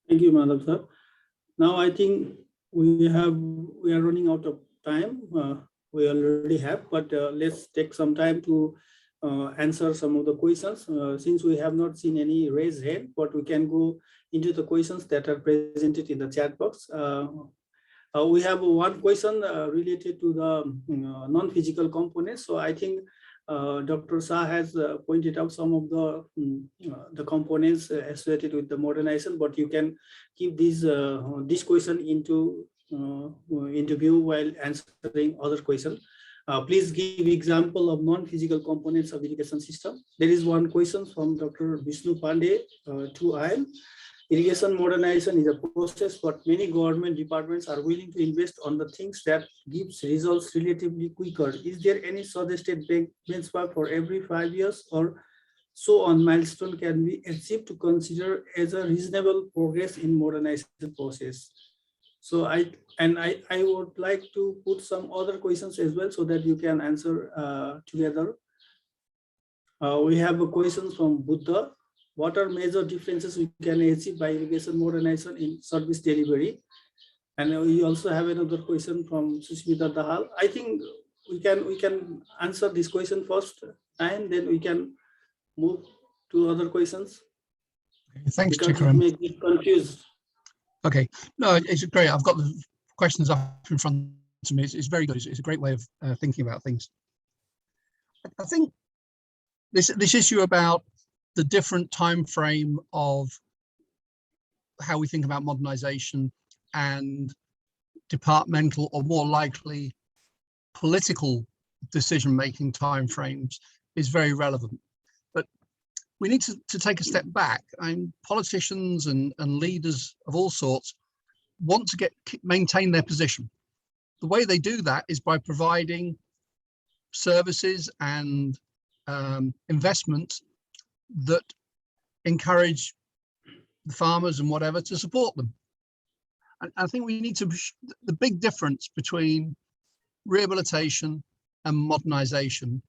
Thank you, Madhav sir. Now I think we are running out of time. We already have, but let's take some time to answer some of the questions. Since we have not seen any raised hand, but we can go into the questions that are presented in the chat box. We have one question related to the non-physical components. So I think Dr. Shah has pointed out some of the components associated with the modernization, but you can keep this question into view while answering other questions. Please give example of non-physical components of irrigation system. There is one question from Dr. Vishnu Pandey to IAM. Irrigation modernization is a process, but many government departments are willing to invest on the things that gives results relatively quicker. Is there any suggested benchmark for every 5 years or so on milestone can be achieved to consider as a reasonable progress in modernization process? So I would like to put some other questions as well so that you can answer together. We have a question from Buddha. What are major differences we can achieve by irrigation modernization in service delivery? And we also have another question from Susmita Dahal. I think we can answer this question first, and then we can move to other questions. Thanks, because Tikaram. it may get confused. Okay, no, it's great. I've got the questions up in front of me. It's very good. It's a great way of thinking about things. I think this issue about the different time frame of how we think about modernization, and departmental, or more likely political decision-making timeframes is very relevant. But we need to take a step back. Politicians and leaders of all sorts want to maintain their position. The way they do that is by providing services and investments that encourage the farmers and whatever to support them. And I think we need to, the big difference between rehabilitation and modernization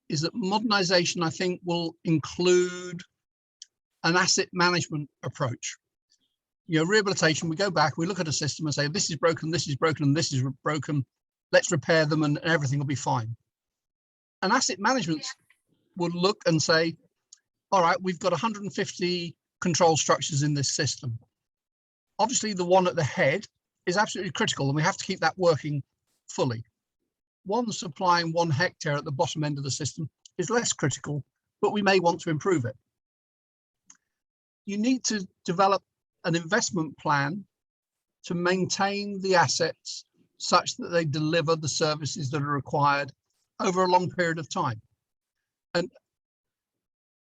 is that modernization, I think, will include an asset management approach. You know, rehabilitation, we go back, we look at a system and say, this is broken, and this is broken, let's repair them and everything will be fine. And asset management would look and say, all right, we've got 150 control structures in this system. Obviously, the one at the head is absolutely critical, and we have to keep that working fully. One supplying 1 hectare at the bottom end of the system is less critical, but we may want to improve it. You need to develop an investment plan to maintain the assets such that they deliver the services that are required over a long period of time. And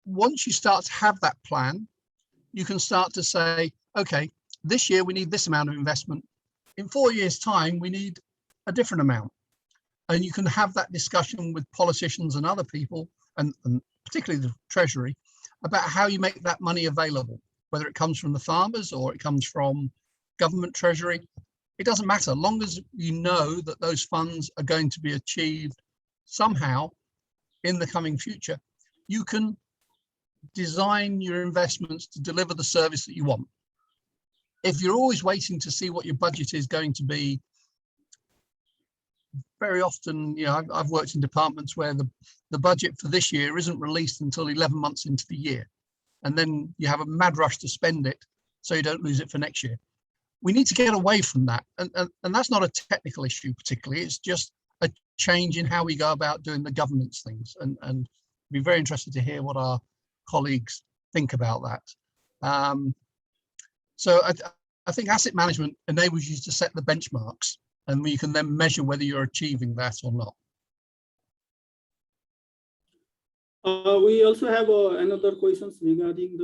once you start to have that plan, you can start to say, okay, this year we need this amount of investment. In 4 years' time, we need a different amount. And you can have that discussion with politicians and other people, and particularly the Treasury, about how you make that money available, whether it comes from the farmers or it comes from government treasury. It doesn't matter, long as you know that those funds are going to be achieved somehow in the coming future. You can design your investments to deliver the service that you want. If you're always waiting to see what your budget is going to be, very often, you know, I've worked in departments where the budget for this year isn't released until 11 months into the year. And then you have a mad rush to spend it so you don't lose it for next year. We need to get away from that. And that's not a technical issue particularly, it's just a change in how we go about doing the governance things. And I'd be very interested to hear what our colleagues think about that. So I think asset management enables you to set the benchmarks, and you can then measure whether you're achieving that or not. We also have another questions regarding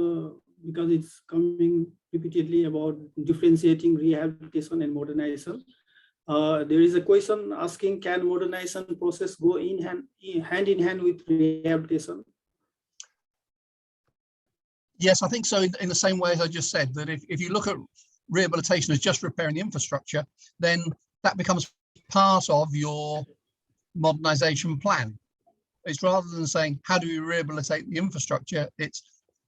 because it's coming repeatedly about differentiating rehabilitation and modernization. There is a question asking, can modernization process go hand in hand with rehabilitation? Yes, I think so, in the same way as I just said, that if you look at rehabilitation as just repairing the infrastructure, then that becomes part of your modernization plan. It's rather than saying, how do we rehabilitate the infrastructure? It's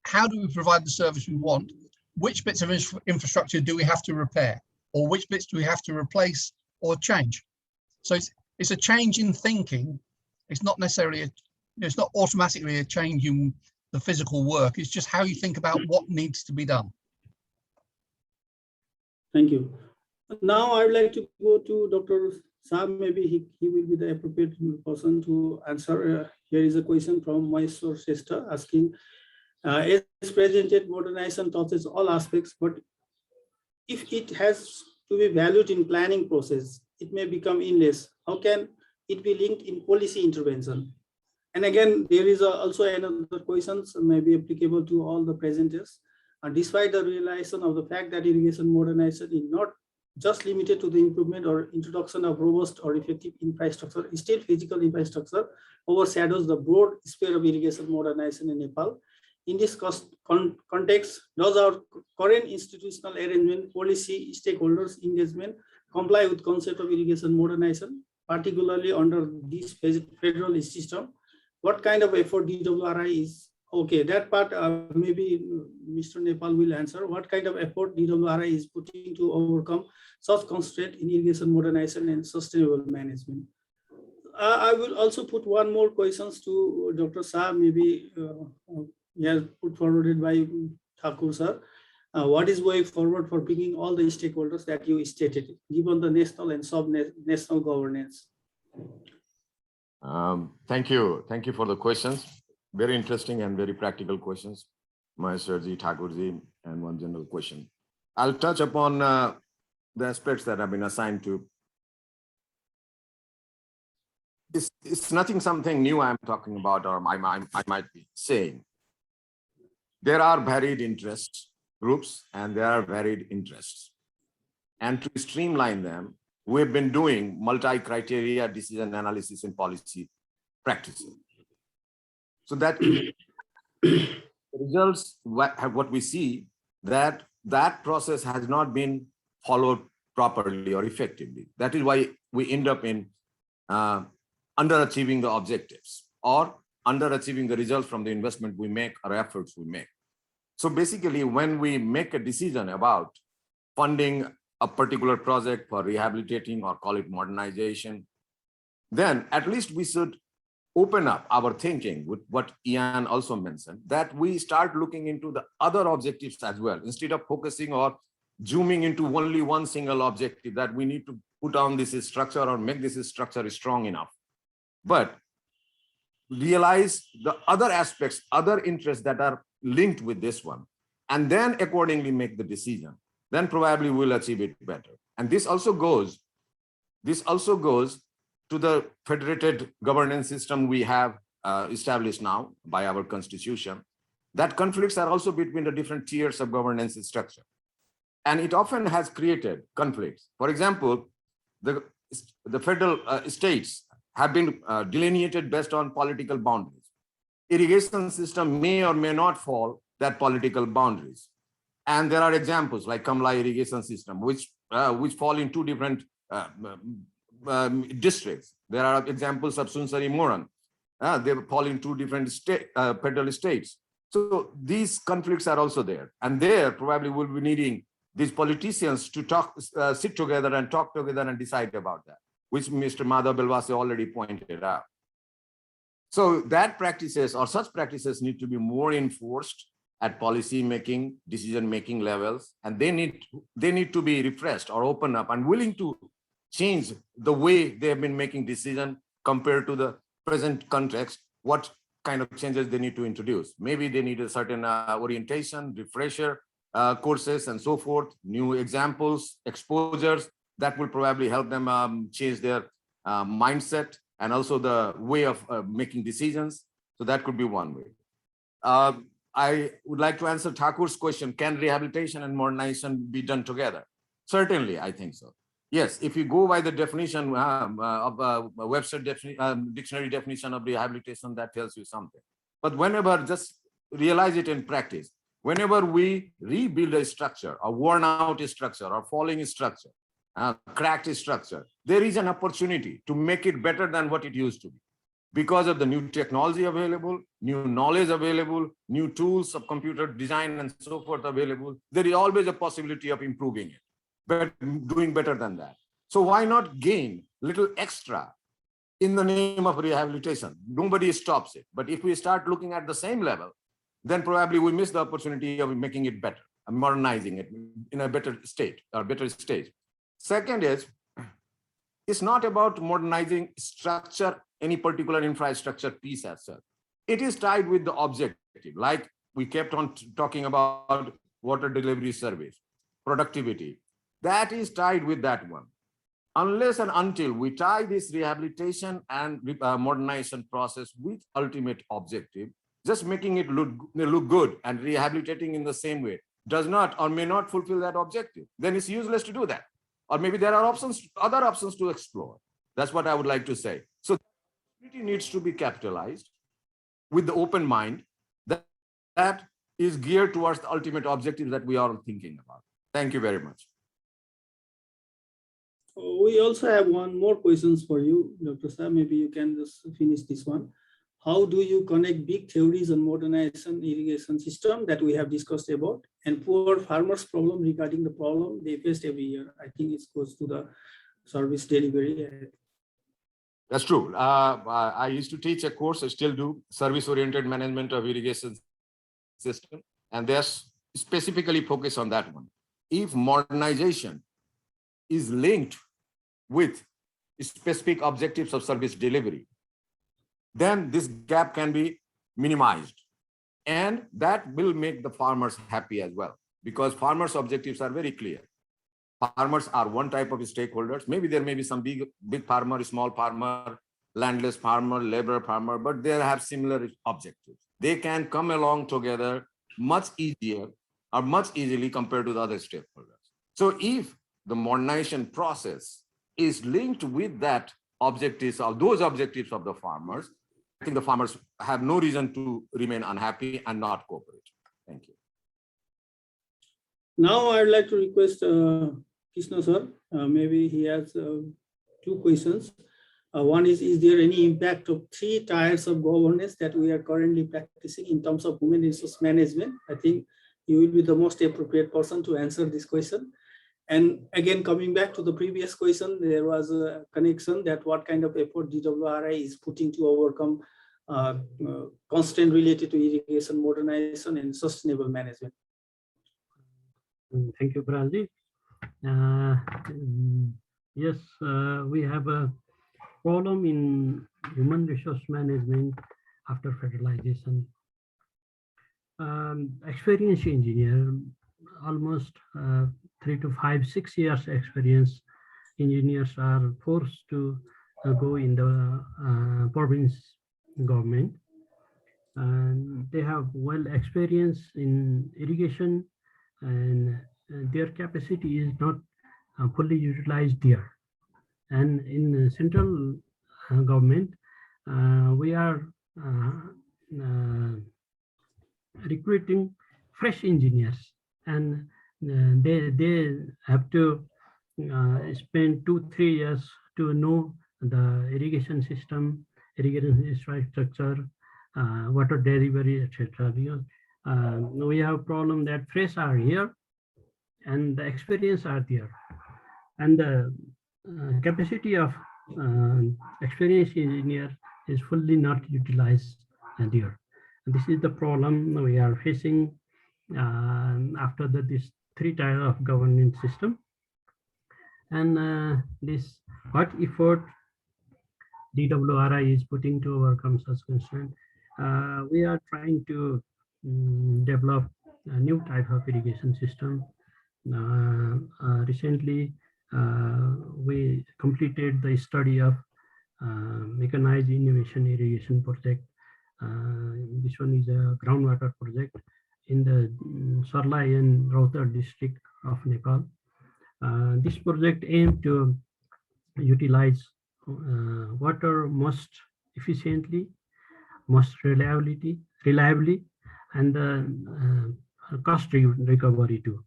how do we provide the service we want? Which bits of infrastructure do we have to repair? Or which bits do we have to replace or change? So it's a change in thinking. It's not necessarily, it's not automatically a change in the physical work. It's just how you think about what needs to be done. Thank you. Now I would like to go to Dr. Sam. Maybe he will be the appropriate person to answer. Here is a question from Mysore Shrestha asking, as presented, modernization touches all aspects, but if it has to be valued in planning process, it may become endless. How can it be linked in policy intervention? And again, there is also another question, maybe applicable to all the presenters. Despite the realization of the fact that irrigation modernization is not just limited to the improvement or introduction of robust or effective infrastructure, still physical infrastructure overshadows the broad sphere of irrigation modernization in Nepal. In this context, does our current institutional arrangement, policy, stakeholders engagement comply with concept of irrigation modernization, particularly under this federal system? What kind of effort DWRI is? Okay, that part maybe Mr. Nepal will answer. What kind of effort DWRI is putting to overcome such constraint in irrigation modernization and sustainable management? I will also put one more questions to Dr. Shah, maybe put forwarded by Thakur sir. What is way forward for bringing all the stakeholders that you stated, given the national and sub-national governance? Thank you for the questions. Very interesting and very practical questions, Mahesh ji, Thakur ji, and one general question. I'll touch upon the aspects that have been assigned to. It's something new I'm talking about, or I might be saying. There are varied interest groups and there are varied interests. And to streamline them, we've been doing multi-criteria decision analysis and policy practices. So that results, what we see, that process has not been followed properly or effectively. That is why we end up in underachieving the objectives or underachieving the results from the investment we make or efforts we make. So basically, when we make a decision about funding a particular project for rehabilitating or call it modernization, then at least we should open up our thinking with what Ian also mentioned, that we start looking into the other objectives as well, instead of focusing or zooming into only one single objective that we need to put on this structure or make this structure strong enough. But realize the other aspects, other interests that are linked with this one, and then accordingly make the decision. Then probably we'll achieve it better. And this also goes to the federated governance system we have established now by our constitution, that conflicts are also between the different tiers of governance structure. And it often has created conflicts. For example, the federal states have been delineated based on political boundaries. Irrigation system may or may not fall that political boundaries. And there are examples like Kamla irrigation system, which fall in two different districts. There are examples of Sunsari Moran. They fall in two different federal states. So these conflicts are also there. And there probably we'll be needing these politicians to sit together and talk together and decide about that, which Mr. Madhav Belwase already pointed out. So that practices or such practices need to be more enforced at policy making, decision making levels, and they need to be refreshed or open up and willing to change the way they have been making decisions compared to the present context, what kind of changes they need to introduce. Maybe they need a certain orientation, refresher courses and so forth, new examples, exposures that will probably help them change their mindset and also the way of making decisions. So that could be one way. I would like to answer Thakur's question, can rehabilitation and modernization be done together? Certainly, I think so. Yes, if you go by the definition of Webster dictionary definition of rehabilitation, that tells you something. But whenever, just realize it in practice, whenever we rebuild a structure, a worn out structure or falling structure, cracked structure, there is an opportunity to make it better than what it used to be. Because of the new technology available, new knowledge available, new tools of computer design and so forth available, there is always a possibility of improving it, but doing better than that. So why not gain little extra in the name of rehabilitation? Nobody stops it. But if we start looking at the same level, then probably we miss the opportunity of making it better, modernizing it in a better state or better stage. Second is, it's not about modernizing structure, any particular infrastructure piece as such. It is tied with the objective, like we kept on talking about water delivery service, productivity. That is tied with that one. Unless and until we tie this rehabilitation and modernization process with ultimate objective, just making it look good and rehabilitating in the same way does not or may not fulfill that objective, then it's useless to do that. Or maybe there are other options to explore. That's what I would like to say. So it needs to be capitalized with the open mind that is geared towards the ultimate objective that we are thinking about. Thank you very much. We also have one more questions for you, Dr. Shah. Maybe you can just finish this one. How do you connect big theories on modernization irrigation system that we have discussed about and poor farmers' problem regarding the problem they faced every year? I think it goes to the service delivery. That's true. I used to teach a course, I still do, service-oriented management of irrigation system, and they're specifically focused on that one. If modernization is linked with specific objectives of service delivery, then this gap can be minimized, and that will make the farmers happy as well. because farmers' objectives are very clear. Farmers are one type of stakeholders. Maybe there may be some big farmer, small farmer, landless farmer, labor farmer, but they have similar objectives. They can come along together much easier or much easily compared to the other stakeholders. So if the modernization process is linked with that objectives of those objectives of the farmers, I think the farmers have no reason to remain unhappy and not cooperate. Thank you. Now I'd like to request Krishna sir, maybe he has 2 questions. One is there any impact of 3 tiers of governance that we are currently practicing in terms of human resource management? I think you will be the most appropriate person to answer this question. And again, coming back to the previous question, there was a connection that what kind of effort DWRI is putting to overcome constraint related to irrigation modernization and sustainable management. Thank you, Prasad. Yes, we have a problem in human resource management after federalization. Experienced engineer, almost 3 to 5, 6 years experience engineers are forced to go in the province government. And they have well experience in irrigation, and their capacity is not fully utilized there. And in the central government, we are recruiting fresh engineers, and they have to spend 2-3 years to know the irrigation system, irrigation infrastructure, water delivery, etc. Because we have a problem that fresh are here and the experience are there, and the capacity of experienced engineer is fully not utilized there. And this is the problem we are facing after this 3 tier of governance system. And this what effort DWRI is putting to overcome such concern. We are trying to develop a new type of irrigation system. Recently, we completed the study of mechanized innovation irrigation project. This one is a groundwater project in the Sarlai and Rohtak district of Nepal. This project aimed to utilize water most efficiently, most reliably, and the cost recovery too.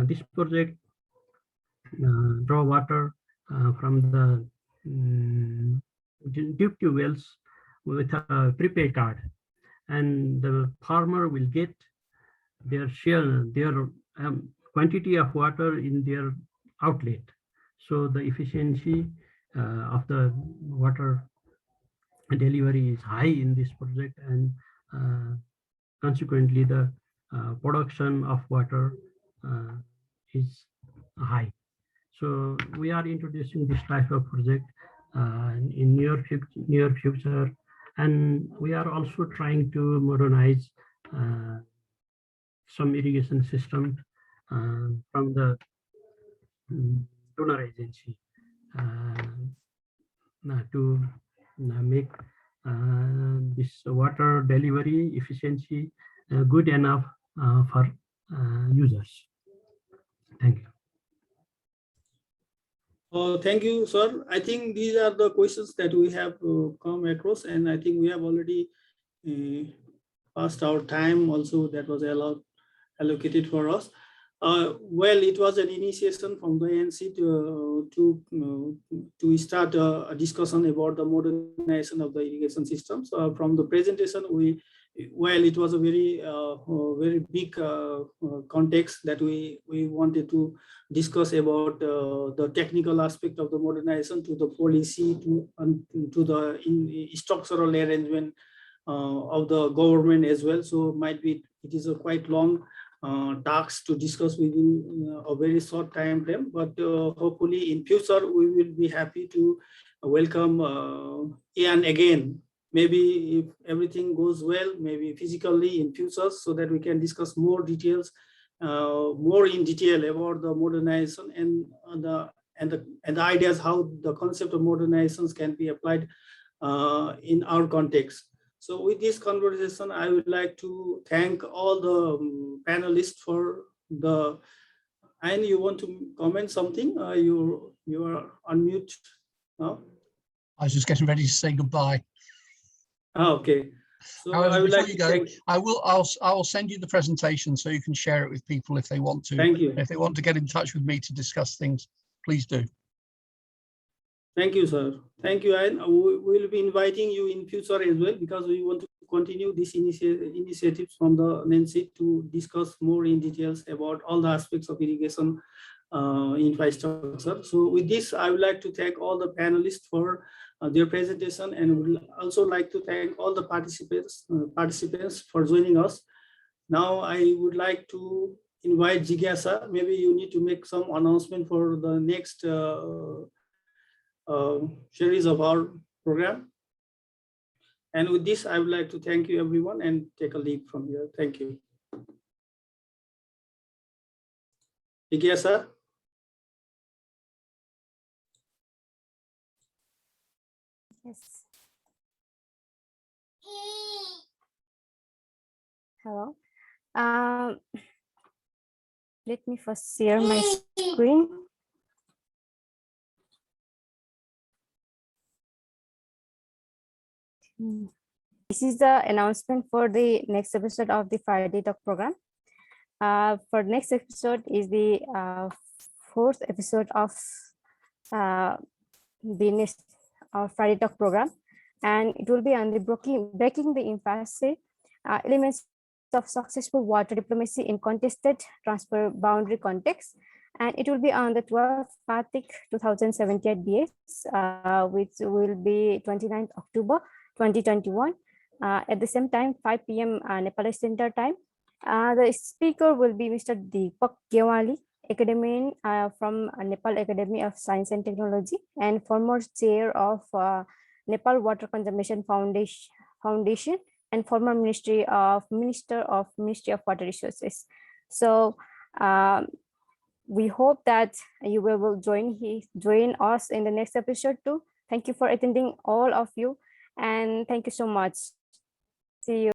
This project draw water from the deep wells with a prepaid card, and the farmer will get their share, their quantity of water in their outlet. So the efficiency of the water delivery is high in this project, and consequently the production of water is high. So we are introducing this type of project in near future, and we are also trying to modernize some irrigation system from the donor agency to make this water delivery efficiency good enough for users. Thank you. Thank you, sir. I think these are the questions that we have come across, and I think we have already passed our time also that was allocated for us. Well, it was an initiation from the NENCID to start a discussion about the modernization of the irrigation systems. From the presentation, it was a very big context that we wanted to discuss about the technical aspect of the modernization, to the policy, to the structural arrangement of the government as well. So it is a quite long tasks to discuss within a very short time frame, but hopefully in future we will be happy to welcome Ian again, maybe if everything goes well, maybe physically in future, so that we can discuss more details more in detail about the modernization and the ideas how the concept of modernizations can be applied in our context. So with this conversation, I would like to thank all the panelists for the. And you want to comment something? You are on mute now. I was just getting ready to say goodbye. Okay. So however, I would before like you to go, I'll send you the presentation so you can share it with people if they want to. Thank you. If they want to get in touch with me to discuss things, please do. Thank you, sir. Thank you. And we will be inviting you in future as well, because we want to continue this initiatives from the NENCID to discuss more in details about all the aspects of irrigation infrastructure. So with this, I would like to thank all the panelists for their presentation, and would also like to thank all the participants for joining us. Now I would like to invite Jigyasa. Maybe you need to make some announcement for the next series of our program. And with this, I would like to thank you everyone and take a leave from here. Thank you. Jigyasa. Yes. Hello. Let me first share my screen. This is the announcement for the next episode of the Friday Talk program. For next episode is the fourth episode of the next Friday Talk program, and it will be on the breaking the impasse, elements of successful water diplomacy in contested transfer boundary context. And it will be on the 12th Kartik 2017 BS, which will be 29th October 2021. At the same time, 5 p.m. Nepal Center time. The speaker will be Mr. Deepak Gewali, academic from Nepal Academy of Science and Technology, and former chair of Nepal Water Conservation Foundation, and former Minister of Water Resources. So we hope that you will join us in the next episode too. Thank you for attending, all of you, and thank you so much. See you.